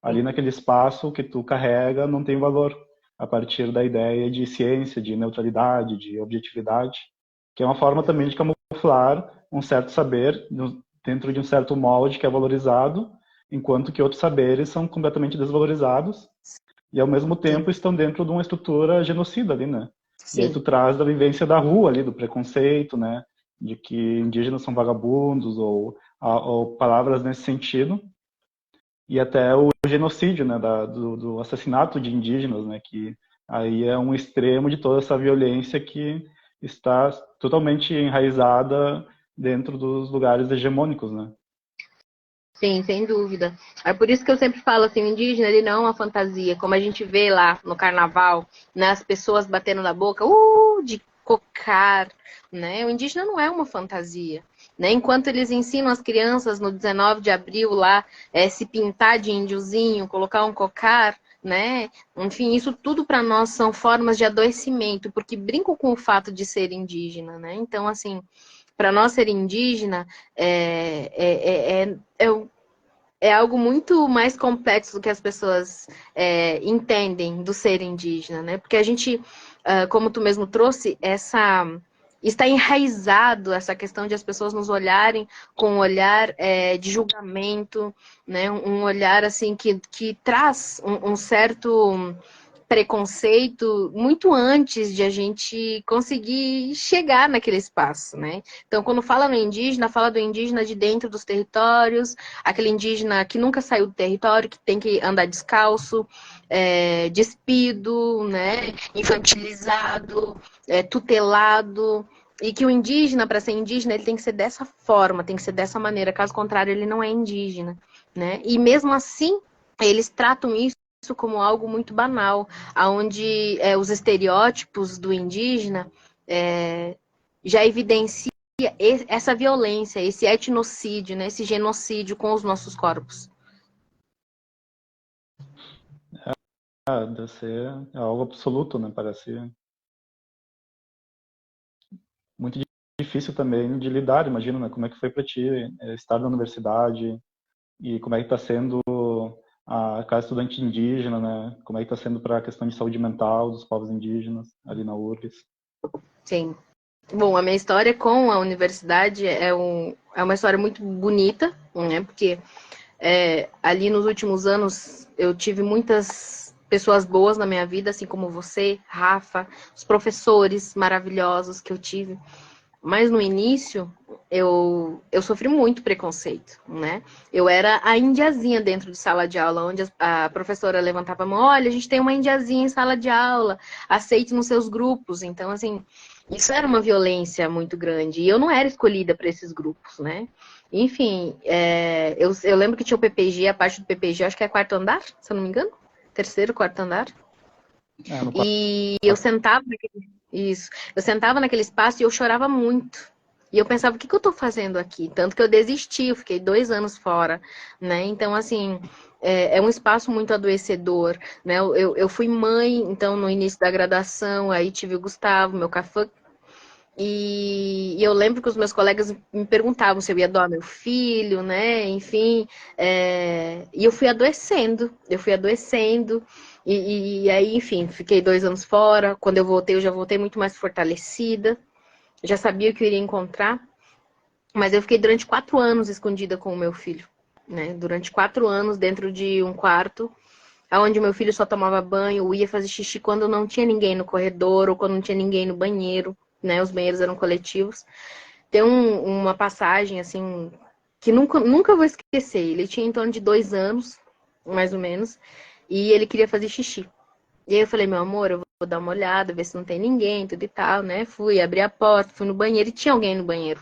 ali naquele espaço que tu carrega não tem valor, a partir da ideia de ciência, de neutralidade, de objetividade, que é uma forma também de camuflar um certo saber dentro de um certo molde que é valorizado, enquanto que outros saberes são completamente desvalorizados e ao mesmo tempo Sim. estão dentro de uma estrutura genocida ali, né? E aí tu Sim. traz da vivência da rua ali, do preconceito, né? De que indígenas são vagabundos ou palavras nesse sentido. E até o genocídio, né? Do assassinato de indígenas, né? Que aí é um extremo de toda essa violência que está totalmente enraizada dentro dos lugares hegemônicos, né? Sim, sem dúvida. É por isso que eu sempre falo assim, o indígena ele não é uma fantasia, como a gente vê lá no carnaval, né, as pessoas batendo na boca, de cocar, né? O indígena não é uma fantasia, né? Enquanto eles ensinam as crianças no 19 de abril lá, se pintar de índiozinho, colocar um cocar, né? Enfim, isso tudo para nós são formas de adoecimento, porque brincam com o fato de ser indígena, né? Então, assim, para nós ser indígena é é algo muito mais complexo do que as pessoas entendem do ser indígena, né? Porque a gente, como tu mesmo trouxe, está enraizado essa questão de as pessoas nos olharem com um olhar de julgamento, né? Um olhar assim que traz um certo preconceito muito antes de a gente conseguir chegar naquele espaço, né? Então, quando fala no indígena, fala do indígena de dentro dos territórios, aquele indígena que nunca saiu do território, que tem que andar descalço, despido, né? Infantilizado, tutelado. E que o indígena, para ser indígena, ele tem que ser dessa forma, tem que ser dessa maneira. Caso contrário, ele não é indígena, né? E mesmo assim, eles tratam isso como algo muito banal, onde os estereótipos do indígena já evidencia essa violência, esse etnocídio, né, esse genocídio com os nossos corpos. Deve ser algo absoluto, né? Parece muito difícil também de lidar, imagino, né? Como é que foi para ti estar na universidade e como é que está sendo a cada estudante indígena, né? Como é que está sendo para a questão de saúde mental dos povos indígenas ali na URGS? Sim. Bom, a minha história com a universidade é uma história muito bonita, né? Porque ali nos últimos anos eu tive muitas pessoas boas na minha vida, assim como você, Rafa, os professores maravilhosos que eu tive. Mas no início eu sofri muito preconceito, né? Eu era a indiazinha dentro de sala de aula, onde a professora levantava a mão, olha, a gente tem uma indiazinha em sala de aula, aceite nos seus grupos. Então, assim, isso era uma violência muito grande. E eu não era escolhida para esses grupos, né? Enfim, eu lembro que tinha o PPG, a parte do PPG, acho que é quarto andar, se eu não me engano. Terceiro, quarto andar. E eu sentava isso. Eu sentava naquele espaço e eu chorava muito. E eu pensava, o que eu tô fazendo aqui? Tanto que eu desisti, eu fiquei 2 anos fora, né? Então, assim, é um espaço muito adoecedor, né? Eu fui mãe, então, no início da graduação, aí tive o Gustavo, meu cafã. E eu lembro que os meus colegas me perguntavam se eu ia doar meu filho, né? Enfim, e eu fui adoecendo. E aí, enfim, fiquei 2 anos fora. Quando eu já voltei muito mais fortalecida. Já sabia o que eu iria encontrar. Mas eu fiquei durante 4 anos escondida com o meu filho, né? Durante 4 anos dentro de um quarto, onde meu filho só tomava banho, ia fazer xixi quando não tinha ninguém no corredor ou quando não tinha ninguém no banheiro, né? Os banheiros eram coletivos. Tem uma passagem, assim, que nunca vou esquecer. Ele tinha em torno de 2 anos, mais ou menos, e ele queria fazer xixi. E aí eu falei, meu amor, eu vou dar uma olhada, ver se não tem ninguém, tudo e tal, né? Fui, abri a porta, fui no banheiro e tinha alguém no banheiro.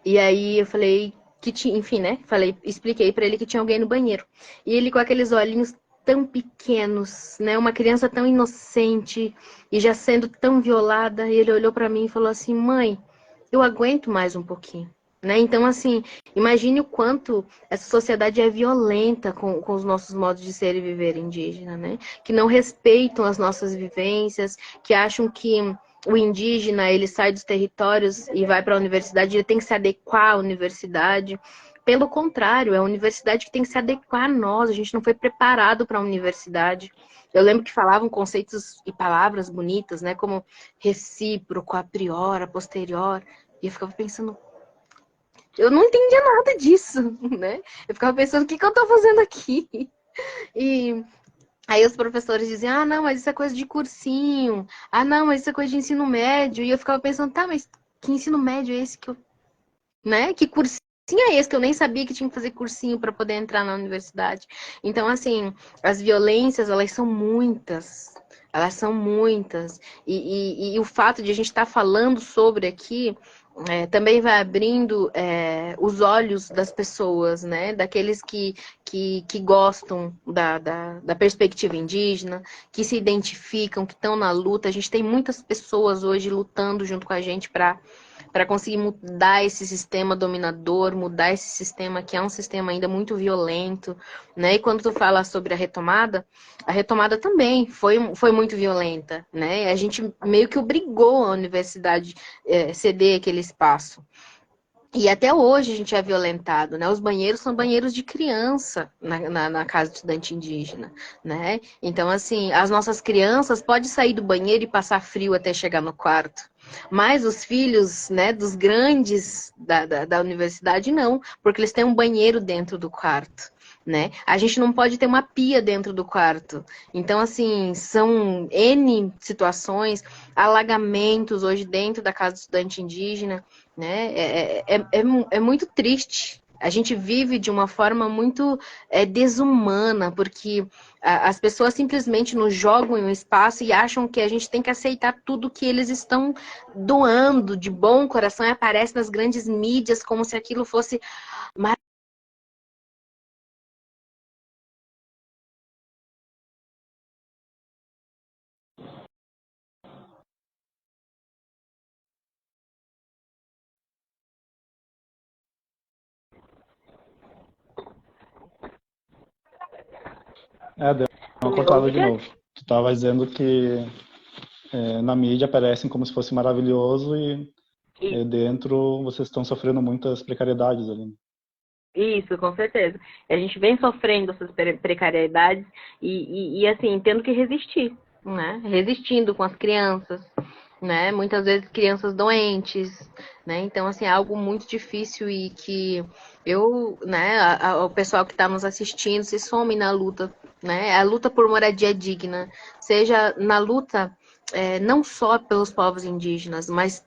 E aí eu falei que tinha, enfim, né? Expliquei pra ele que tinha alguém no banheiro. E ele com aqueles olhinhos tão pequenos, né? Uma criança tão inocente e já sendo tão violada, e ele olhou pra mim e falou assim: "Mãe, eu aguento mais um pouquinho". Né? Então, assim, imagine o quanto essa sociedade é violenta com os nossos modos de ser e viver indígena, né? Que não respeitam as nossas vivências, que acham que o indígena, ele sai dos territórios e vai para a universidade, ele tem que se adequar à universidade. Pelo contrário, é a universidade que tem que se adequar a nós, a gente não foi preparado para a universidade. Eu lembro que falavam conceitos e palavras bonitas, né, como recíproco, a priori, a posterior, e eu ficava pensando, eu não entendia nada disso, né? Eu ficava pensando, o que eu tô fazendo aqui? E aí os professores diziam, ah, não, mas isso é coisa de cursinho. Ah, não, mas isso é coisa de ensino médio. E eu ficava pensando, tá, mas que ensino médio é esse que eu... Né? Que cursinho é esse que eu nem sabia que tinha que fazer cursinho para poder entrar na universidade? Então, assim, as violências, elas são muitas. Elas são muitas. E o fato de a gente estar falando sobre aqui também vai abrindo os olhos das pessoas, né? Daqueles que gostam da perspectiva indígena, que se identificam, que estão na luta. A gente tem muitas pessoas hoje lutando junto com a gente para conseguir mudar esse sistema dominador, mudar esse sistema que é um sistema ainda muito violento, né? E quando tu fala sobre a retomada também foi muito violenta, né? A gente meio que obrigou a universidade ceder aquele espaço. E até hoje a gente é violentado, né? Os banheiros são banheiros de criança na casa do estudante indígena, né? Então, assim, as nossas crianças podem sair do banheiro e passar frio até chegar no quarto. Mas os filhos, né, dos grandes da universidade, não, porque eles têm um banheiro dentro do quarto. Né? A gente não pode ter uma pia dentro do quarto. Então, assim, são N situações, alagamentos hoje dentro da casa do estudante indígena, né? É muito triste. A gente vive de uma forma muito desumana, porque as pessoas simplesmente nos jogam em um espaço e acham que a gente tem que aceitar tudo que eles estão doando de bom coração e aparece nas grandes mídias como se aquilo fosse Deu uma cortada de maravilhoso. novo. Tu estava dizendo que na mídia aparecem como se fosse maravilhoso e dentro vocês estão sofrendo muitas precariedades ali. Isso, com certeza. A gente vem sofrendo essas precariedades e assim, tendo que resistir, né? Resistindo com as crianças, né? Muitas vezes crianças doentes, né? Então, assim, é algo muito difícil e que eu, né, o pessoal que está nos assistindo se some na luta, né? A luta por moradia digna, seja na luta não só pelos povos indígenas, mas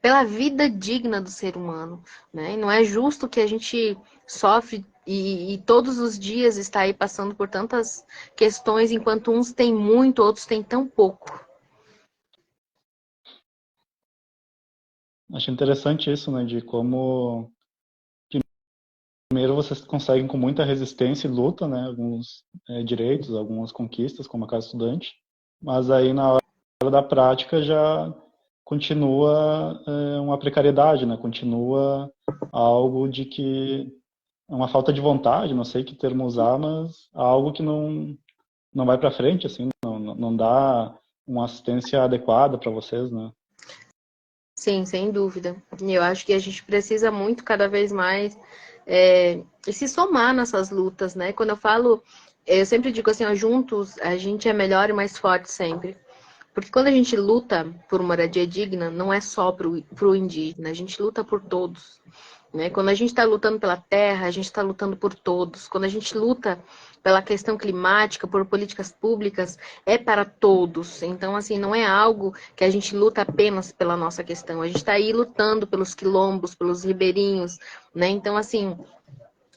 pela vida digna do ser humano, né? E não é justo que a gente sofre e todos os dias está aí passando por tantas questões, enquanto uns têm muito, outros têm tão pouco. Acho interessante isso, né, de como primeiro vocês conseguem com muita resistência e luta, né, alguns direitos, algumas conquistas, como a casa estudante, mas aí na hora da prática já continua uma precariedade, né, continua algo de que é uma falta de vontade, não sei que termo usar, mas algo que não vai para frente, assim, não dá uma assistência adequada para vocês, né? Sim, sem dúvida. E eu acho que a gente precisa muito, cada vez mais, se somar nessas lutas, né? Quando eu falo, eu sempre digo assim, ó, juntos a gente é melhor e mais forte sempre. Porque quando a gente luta por uma moradia digna, não é só pro indígena, a gente luta por todos. Né? Quando a gente está lutando pela terra, a gente está lutando por todos. Quando a gente luta pela questão climática, por políticas públicas, é para todos. Então, assim, não é algo que a gente luta apenas pela nossa questão. A gente está aí lutando pelos quilombos, pelos ribeirinhos, né? Então, assim,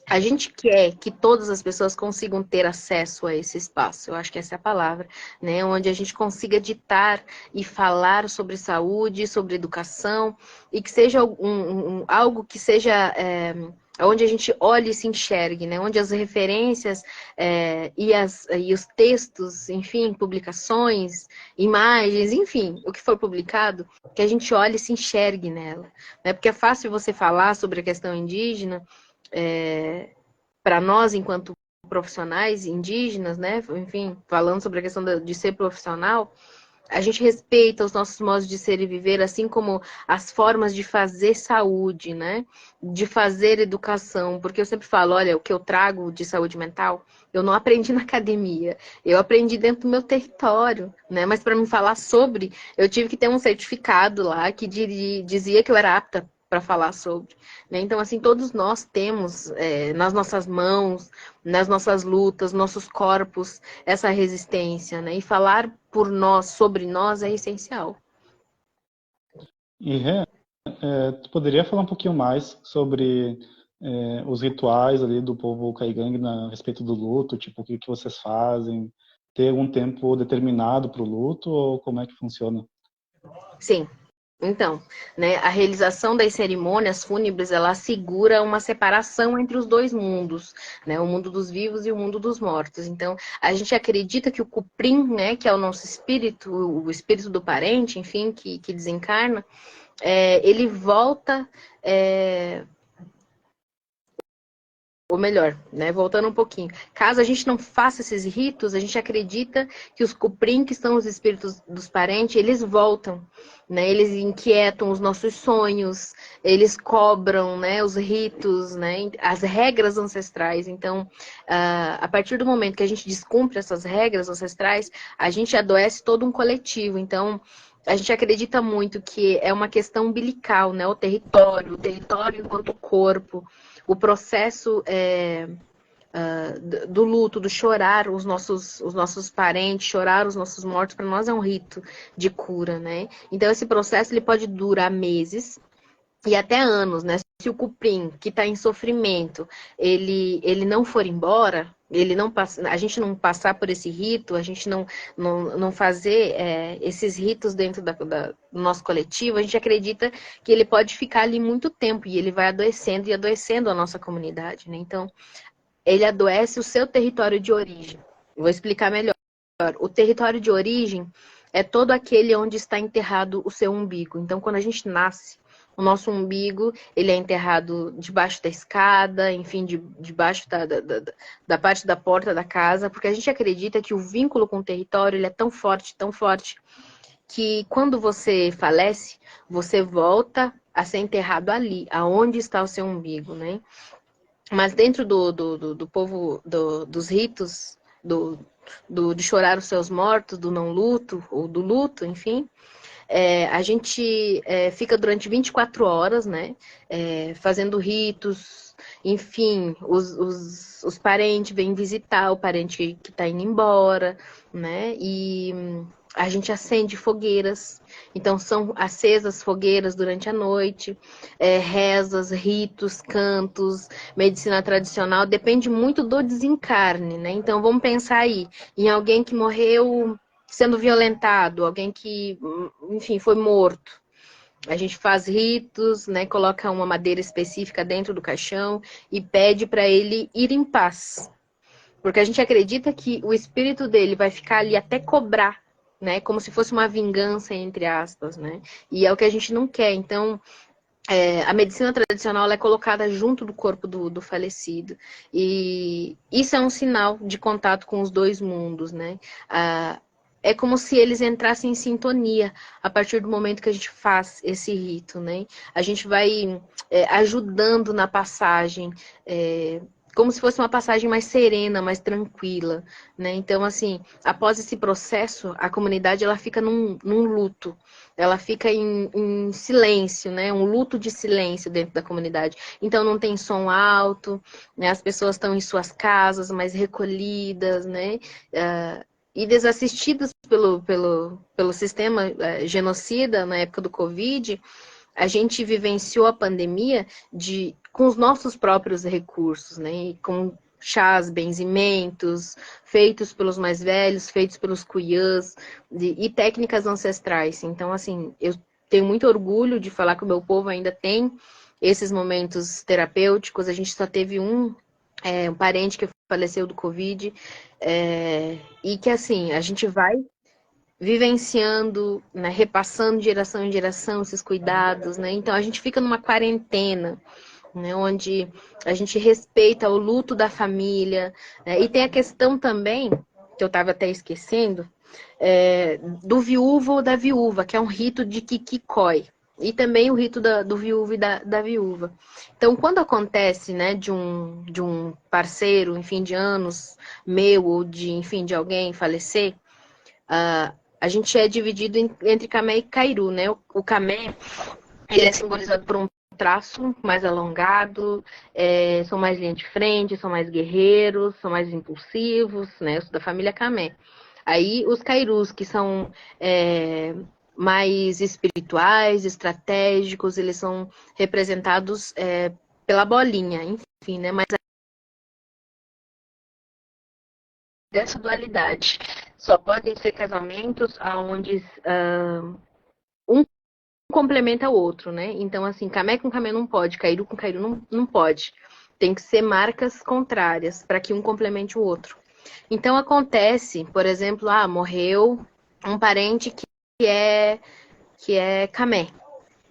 a gente quer que todas as pessoas consigam ter acesso a esse espaço, eu acho que essa é a palavra, né? Onde a gente consiga ditar e falar sobre saúde, sobre educação, e que seja algo que seja onde a gente olhe e se enxergue, né? Onde as referências e os textos, enfim, publicações, imagens, enfim, o que for publicado, que a gente olhe e se enxergue nela. Né? Porque é fácil você falar sobre a questão indígena para nós, enquanto profissionais indígenas, né? Enfim, falando sobre a questão de ser profissional, a gente respeita os nossos modos de ser e viver, assim como as formas de fazer saúde, né? De fazer educação, porque eu sempre falo, olha, o que eu trago de saúde mental, eu não aprendi na academia, eu aprendi dentro do meu território, né? Mas para me falar sobre, eu tive que ter um certificado lá que dizia que eu era apta para falar sobre. Né? Então, assim, todos nós temos nas nossas mãos, nas nossas lutas, nossos corpos, essa resistência, né? E falar por nós, sobre nós, é essencial. E tu poderia falar um pouquinho mais sobre os rituais ali do povo Caigangue a respeito do luto, tipo, o que que vocês fazem? Ter algum tempo determinado para o luto ou como é que funciona? Sim. Então, né, a realização das cerimônias fúnebres, ela assegura uma separação entre os dois mundos, né, o mundo dos vivos e o mundo dos mortos. Então, a gente acredita que o cuprim, né, que é o nosso espírito, o espírito do parente, enfim, que desencarna, ele volta Ou melhor, né, voltando um pouquinho, caso a gente não faça esses ritos, a gente acredita que os cuprim, que são os espíritos dos parentes, eles voltam, né, eles inquietam os nossos sonhos, eles cobram, né, os ritos, né, as regras ancestrais. Então, a partir do momento que a gente descumpre essas regras ancestrais, a gente adoece todo um coletivo. Então, a gente acredita muito que é uma questão umbilical, né, o território enquanto corpo, o processo do luto, do chorar os nossos parentes, chorar os nossos mortos, para nós é um rito de cura, né? Então esse processo ele pode durar meses e até anos, né? Se o cupim que está em sofrimento, ele não for embora, ele não passa, a gente não passar por esse rito, a gente não fazer esses ritos dentro do nosso coletivo, a gente acredita que ele pode ficar ali muito tempo e ele vai adoecendo e adoecendo a nossa comunidade, né? Então, ele adoece o seu território de origem. Eu vou explicar melhor. O território de origem é todo aquele onde está enterrado o seu umbigo. Então, quando a gente nasce, o nosso umbigo, ele é enterrado debaixo da escada, enfim, debaixo da parte da porta da casa, porque a gente acredita que o vínculo com o território, ele é tão forte, que quando você falece, você volta a ser enterrado ali, aonde está o seu umbigo, né? Mas dentro do povo, dos ritos, de chorar os seus mortos, do não luto, ou do luto, enfim, a gente fica durante 24 horas, né, fazendo ritos, enfim, os parentes vêm visitar o parente que está indo embora, né, e a gente acende fogueiras, então são acesas fogueiras durante a noite, rezas, ritos, cantos, medicina tradicional, depende muito do desencarne, né, então vamos pensar aí, em alguém que morreu sendo violentado, alguém que, enfim, foi morto. A gente faz ritos, né? Coloca uma madeira específica dentro do caixão e pede para ele ir em paz. Porque a gente acredita que o espírito dele vai ficar ali até cobrar, né? Como se fosse uma vingança, entre aspas, né? E é o que a gente não quer. Então, a medicina tradicional ela é colocada junto do corpo do falecido. E isso é um sinal de contato com os dois mundos, né? É como se eles entrassem em sintonia a partir do momento que a gente faz esse rito, né? A gente vai ajudando na passagem, como se fosse uma passagem mais serena, mais tranquila, né? Então, assim, após esse processo, a comunidade ela fica num luto, ela fica em silêncio, né? Um luto de silêncio dentro da comunidade. Então não tem som alto, né? As pessoas estão em suas casas, mais recolhidas, né? E desassistidas pelo sistema genocida na época do Covid, a gente vivenciou a pandemia com os nossos próprios recursos, né? E com chás, benzimentos, feitos pelos mais velhos, feitos pelos cuiãs, e técnicas ancestrais. Então, assim, eu tenho muito orgulho de falar que o meu povo ainda tem esses momentos terapêuticos. A gente só teve um parente que faleceu do Covid, e que, assim, a gente vai vivenciando, né, repassando de geração em geração esses cuidados, né? Então, a gente fica numa quarentena, né, onde a gente respeita o luto da família, né? E tem a questão também, que eu estava até esquecendo, do viúvo ou da viúva, que é um rito de Kikikói, e também o rito do viúvo e da viúva. Então, quando acontece, né, de um parceiro, enfim, de anos, meu ou enfim, de alguém falecer, a gente é dividido entre Camé e Cairu, né? O Camé, ele é simbolizado por um traço mais alongado, são mais linha de frente, são mais guerreiros, são mais impulsivos, né? Eu sou da família Camé. Aí os Cairus, que são mais espirituais, estratégicos, eles são representados pela bolinha, enfim, né? Mas dessa dualidade só podem ser casamentos onde um complementa o outro, né? Então, assim, camé com camé não pode, cairu com cairu não pode. Tem que ser marcas contrárias para que um complemente o outro. Então, acontece, por exemplo, morreu um parente que é camé.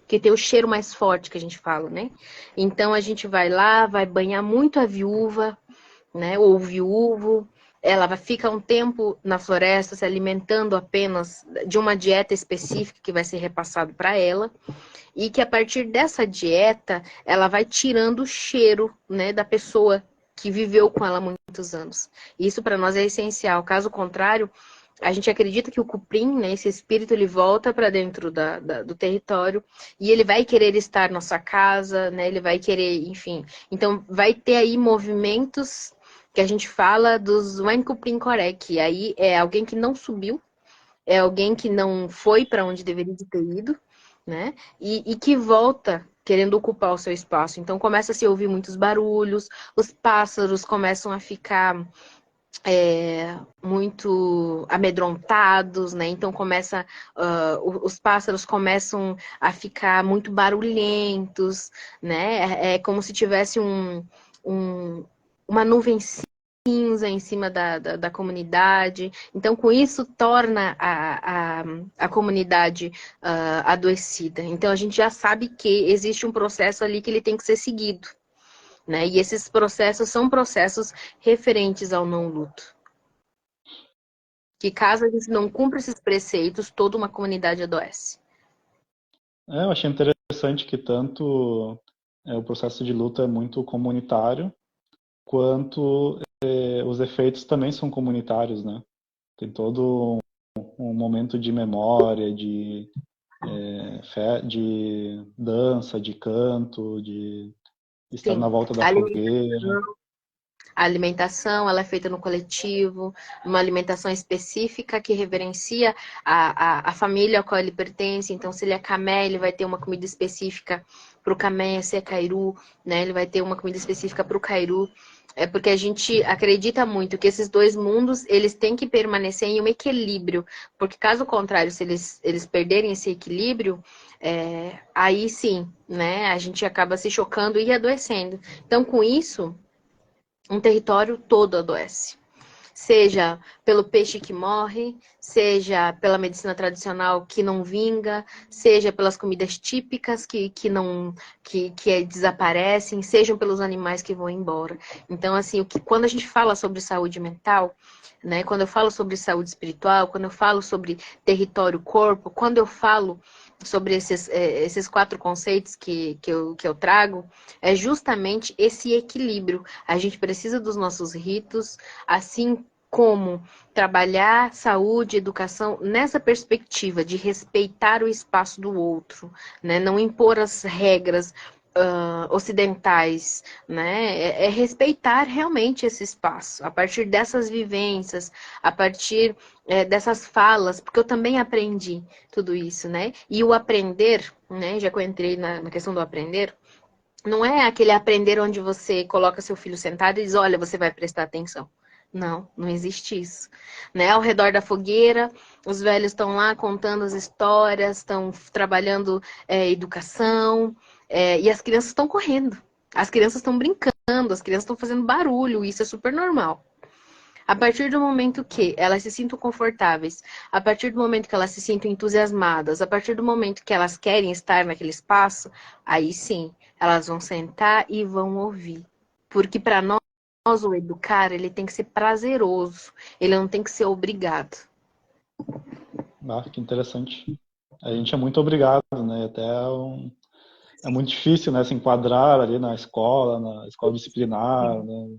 que tem o cheiro mais forte que a gente fala, né? Então a gente vai lá, vai banhar muito a viúva, né? Ou o viúvo. Ela vai ficar um tempo na floresta se alimentando apenas de uma dieta específica que vai ser repassado para ela. E que a partir dessa dieta, ela vai tirando o cheiro, né, da pessoa que viveu com ela há muitos anos. Isso para nós é essencial. Caso contrário, a gente acredita que o cuprim, né, esse espírito, ele volta para dentro do território e ele vai querer estar na sua casa, né, ele vai querer, enfim. Então, vai ter aí movimentos que a gente fala dos Wen Cuprim Korek. E aí é alguém que não subiu, é alguém que não foi para onde deveria ter ido, né? E que volta querendo ocupar o seu espaço. Então começa a se ouvir muitos barulhos, os pássaros começam a ficar muito amedrontados, né? Então os pássaros começam a ficar muito barulhentos, né? É como se tivesse uma nuvem cinza em cima da comunidade. Então, com isso, torna a comunidade adoecida. Então, a gente já sabe que existe um processo ali que ele tem que ser seguido, né? E esses processos são processos referentes ao não luto. Que caso a gente não cumpra esses preceitos, toda uma comunidade adoece. Eu achei interessante que tanto o processo de luta é muito comunitário, quanto os efeitos também são comunitários, né? Tem todo um momento de memória, de dança, de canto, de estar Sim. na volta da fogueira. A alimentação, ela é feita no coletivo, uma alimentação específica que reverencia a família a qual ele pertence. Então, se ele é camé, ele vai ter uma comida específica para o camé. Se é cairu, né, ele vai ter uma comida específica para o cairu. É porque a gente acredita muito que esses dois mundos, eles têm que permanecer em um equilíbrio. Porque caso contrário, se eles perderem esse equilíbrio, aí sim, né, a gente acaba se chocando e adoecendo. Então, com isso, um território todo adoece. Seja pelo peixe que morre, seja pela medicina tradicional que não vinga, seja pelas comidas típicas que desaparecem, sejam pelos animais que vão embora. Então, assim, quando a gente fala sobre saúde mental, né, quando eu falo sobre saúde espiritual, quando eu falo sobre território corpo, quando eu falo sobre esses 4 conceitos que eu trago, é justamente esse equilíbrio. A gente precisa dos nossos ritos, assim como trabalhar saúde, educação nessa perspectiva de respeitar o espaço do outro, né? Não impor as regras ocidentais, né? É respeitar realmente esse espaço, a partir dessas vivências, a partir dessas falas, porque eu também aprendi tudo isso, né? E o aprender, né? Já que eu entrei na questão do aprender, não é aquele aprender onde você coloca seu filho sentado e diz, olha, você vai prestar atenção. Não, não existe isso. Né? Ao redor da fogueira, os velhos estão lá contando as histórias, estão trabalhando educação, e as crianças estão correndo. As crianças estão brincando, as crianças estão fazendo barulho, isso é super normal. A partir do momento que elas se sintam confortáveis, a partir do momento que elas se sintam entusiasmadas, a partir do momento que elas querem estar naquele espaço, aí sim, elas vão sentar e vão ouvir. Porque para nós, o educar, ele tem que ser prazeroso, ele não tem que ser obrigado. Que interessante. A gente é muito obrigado, né? É muito difícil, né, se enquadrar ali na escola disciplinar, né?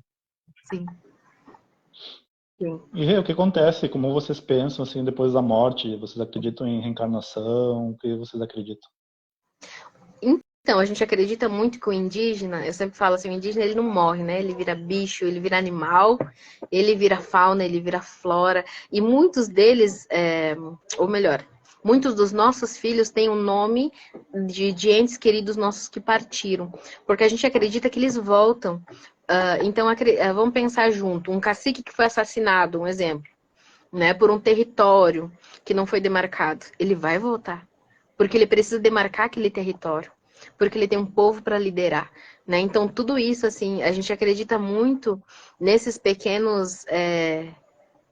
Sim. Sim. E o que acontece? Como vocês pensam assim depois da morte? Vocês acreditam em reencarnação? O que vocês acreditam? Então, a gente acredita muito que o indígena, eu sempre falo assim, o indígena ele não morre, né? Ele vira bicho, ele vira animal, ele vira fauna, ele vira flora. E muitos deles, ou melhor, muitos dos nossos filhos têm o nome de entes queridos nossos que partiram. Porque a gente acredita que eles voltam. Então, vamos pensar junto. Um cacique que foi assassinado, um exemplo, né? Por um território que não foi demarcado. Ele vai voltar. Porque ele precisa demarcar aquele território. Porque ele tem um povo para liderar, né? Então, tudo isso, assim, a gente acredita muito nesses pequenos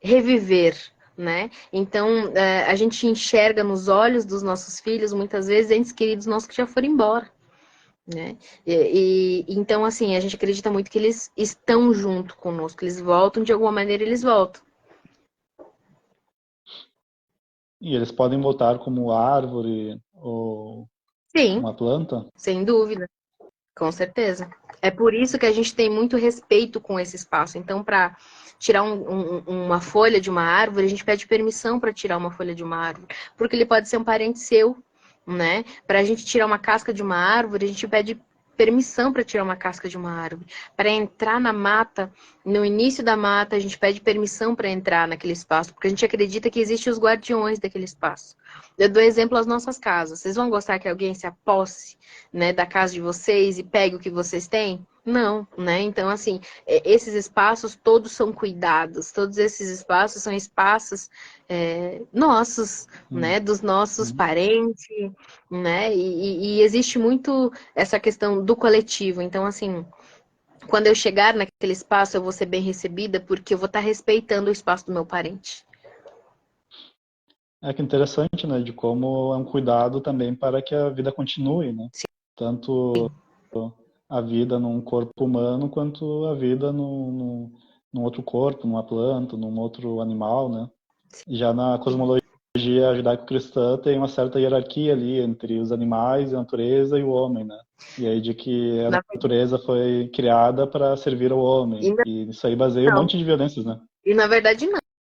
reviver, né? Então, a gente enxerga nos olhos dos nossos filhos, muitas vezes, entes queridos nossos que já foram embora, né? Então, assim, a gente acredita muito que eles estão junto conosco, eles voltam, de alguma maneira eles voltam. E eles podem voltar como árvore ou Sim, uma planta? sem dúvida, com certeza. É por isso que a gente tem muito respeito com esse espaço. Então, para tirar uma folha de uma árvore, a gente pede permissão para tirar uma folha de uma árvore, porque ele pode ser um parente seu, né? Para a gente tirar uma casca de uma árvore, a gente pede permissão para tirar uma casca de uma árvore. Para entrar na mata, no início da mata, a gente pede permissão para entrar naquele espaço, porque a gente acredita que existem os guardiões daquele espaço. Eu dou exemplo às nossas casas. Vocês vão gostar que alguém se aposse, né, da casa de vocês e pegue o que vocês têm? Não, né? Então, assim, esses espaços todos são cuidados, todos esses espaços são espaços nossos, né? Dos nossos parentes, né? E existe muito essa questão do coletivo. Então, assim, quando eu chegar naquele espaço, eu vou ser bem recebida porque eu vou estar respeitando o espaço do meu parente. É que interessante, né? De como é um cuidado também para que a vida continue, né? Tanto a vida num corpo humano quanto a vida num outro corpo, numa planta, num outro animal, né? Já na cosmologia judaico-cristã tem uma certa hierarquia ali entre os animais, a natureza e o homem, né? E aí de que a Na- natureza foi criada para servir ao E homem. E isso aí baseia um não. monte de violências, né? E na verdade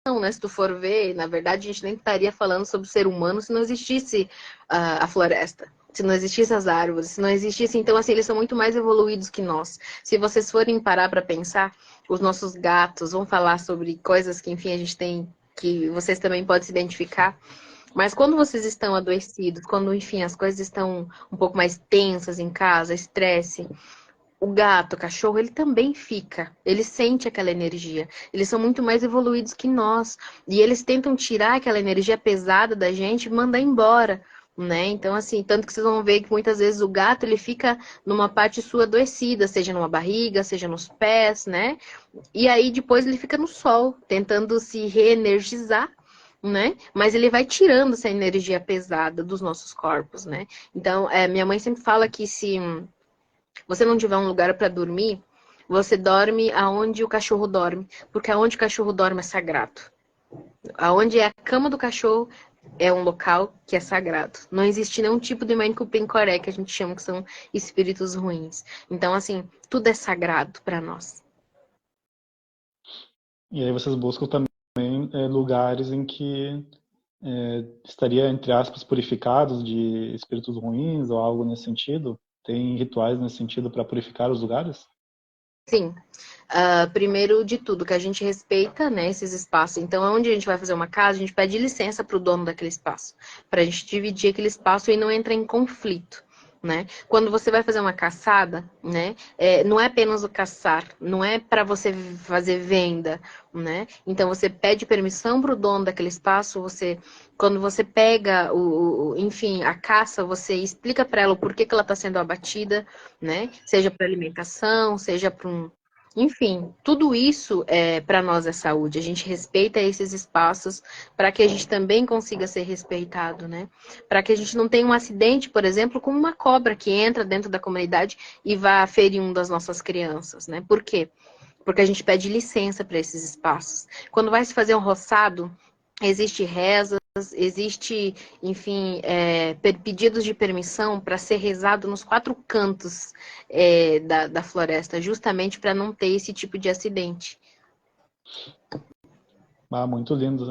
não, né? Se tu for ver, na verdade a gente nem estaria falando sobre o ser humano se não existisse a floresta, se não existissem as árvores, se não existisse. Então, assim, eles são muito mais evoluídos que nós. Se vocês forem parar para pensar, os nossos gatos vão falar sobre coisas que, enfim, a gente tem, que vocês também podem se identificar. Mas quando vocês estão adoecidos, quando, enfim, as coisas estão um pouco mais tensas em casa, estresse, o gato, o cachorro, ele também fica. Ele sente aquela energia. Eles são muito mais evoluídos que nós. E eles tentam tirar aquela energia pesada da gente e mandar embora, né? Então, assim, tanto que vocês vão ver que muitas vezes o gato, ele fica numa parte sua adoecida, seja numa barriga, seja nos pés, né? E aí depois ele fica no sol, tentando se reenergizar, né? Mas ele vai tirando essa energia pesada dos nossos corpos, né? Então, minha mãe sempre fala que se você não tiver um lugar para dormir, você dorme aonde o cachorro dorme, porque aonde o cachorro dorme é sagrado. Aonde é a cama do cachorro é um local que é sagrado. Não existe nenhum tipo de Mancupencoré que a gente chama que são espíritos ruins. Então, assim, tudo é sagrado para nós. E aí vocês buscam também lugares em que estaria, entre aspas, purificados de espíritos ruins ou algo nesse sentido? Tem rituais nesse sentido para purificar os lugares? Sim. Primeiro de tudo, que a gente respeita, né, esses espaços. Então, onde a gente vai fazer uma casa, a gente pede licença para o dono daquele espaço, para a gente dividir aquele espaço e não entrar em conflito. Né? Quando você vai fazer uma caçada, né, não é apenas o caçar, não é para você fazer venda, né? Então você pede permissão para o dono daquele espaço, quando você pega enfim, a caça, você explica para ela o porquê que ela está sendo abatida, né? Seja para alimentação, seja para enfim, tudo isso para nós é saúde. A gente respeita esses espaços para que a gente também consiga ser respeitado, né? Para que a gente não tenha um acidente, por exemplo, com uma cobra que entra dentro da comunidade e vá ferir uma das nossas crianças, né? Por quê? Porque a gente pede licença para esses espaços. Quando vai se fazer um roçado, existe reza, existe, enfim, pedidos de permissão para ser rezado nos 4 cantos da floresta, justamente para não ter esse tipo de acidente. Ah, muito lindo.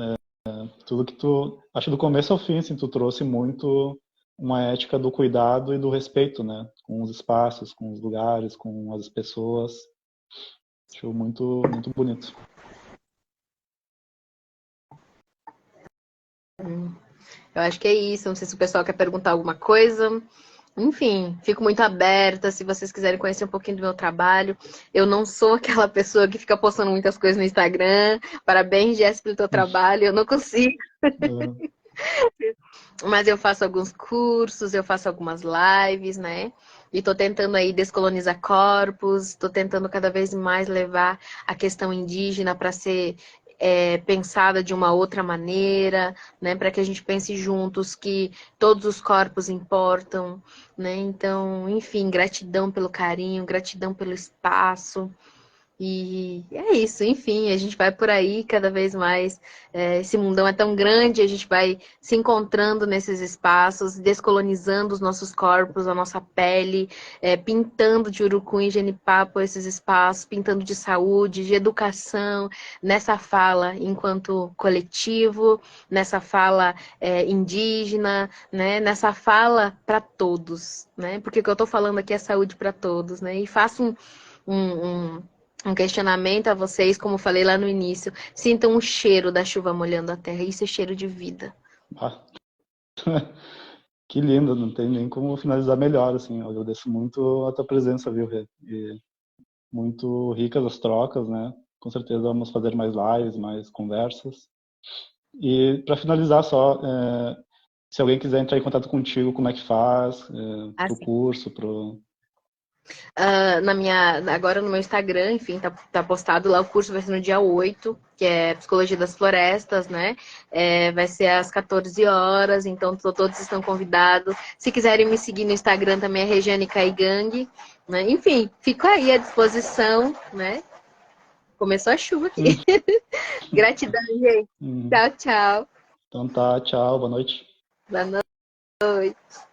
Tudo que tu, acho que do começo ao fim, assim, tu trouxe muito uma ética do cuidado e do respeito, né? Com os espaços, com os lugares, com as pessoas. Acho muito, muito bonito. Eu acho que é isso. Não sei se o pessoal quer perguntar alguma coisa. Enfim, fico muito aberta. Se vocês quiserem conhecer um pouquinho do meu trabalho, eu não sou aquela pessoa que fica postando muitas coisas no Instagram. Parabéns, Jess, pelo teu trabalho. Eu não consigo. Mas eu faço alguns cursos, eu faço algumas lives, né? E tô tentando aí descolonizar corpos, tô tentando cada vez mais levar a questão indígena para ser pensada de uma outra maneira, né? Para que a gente pense juntos que todos os corpos importam, né? Então, enfim, gratidão pelo carinho, gratidão pelo espaço. E é isso, enfim, a gente vai por aí cada vez mais. Esse mundão é tão grande, a gente vai se encontrando nesses espaços, descolonizando os nossos corpos, a nossa pele, pintando de urucum e genipapo esses espaços, pintando de saúde, de educação, nessa fala enquanto coletivo, nessa fala indígena, né? Nessa fala para todos, né? Porque o que eu estou falando aqui é saúde para todos, né? E faço um, um questionamento a vocês, como falei lá no início. Sintam o cheiro da chuva molhando a terra. Isso é cheiro de vida. Ah, que lindo, não tem nem como finalizar melhor, assim. Eu agradeço muito a tua presença, viu, Rê? E muito ricas as trocas, né? Com certeza vamos fazer mais lives, mais conversas. E para finalizar só, se alguém quiser entrar em contato contigo, como é que faz? Pro Assim. curso, pro... Agora no meu Instagram, enfim, tá postado lá o curso, vai ser no dia 8, que é Psicologia das Florestas, né? Vai ser às 14 horas, então todos estão convidados. Se quiserem me seguir no Instagram também é Regiane Caigang, né? Enfim, fico aí à disposição, né? Começou a chuva aqui. Gratidão, gente. Uhum. Tchau, tchau. Então tá, tchau, boa noite. Boa noite.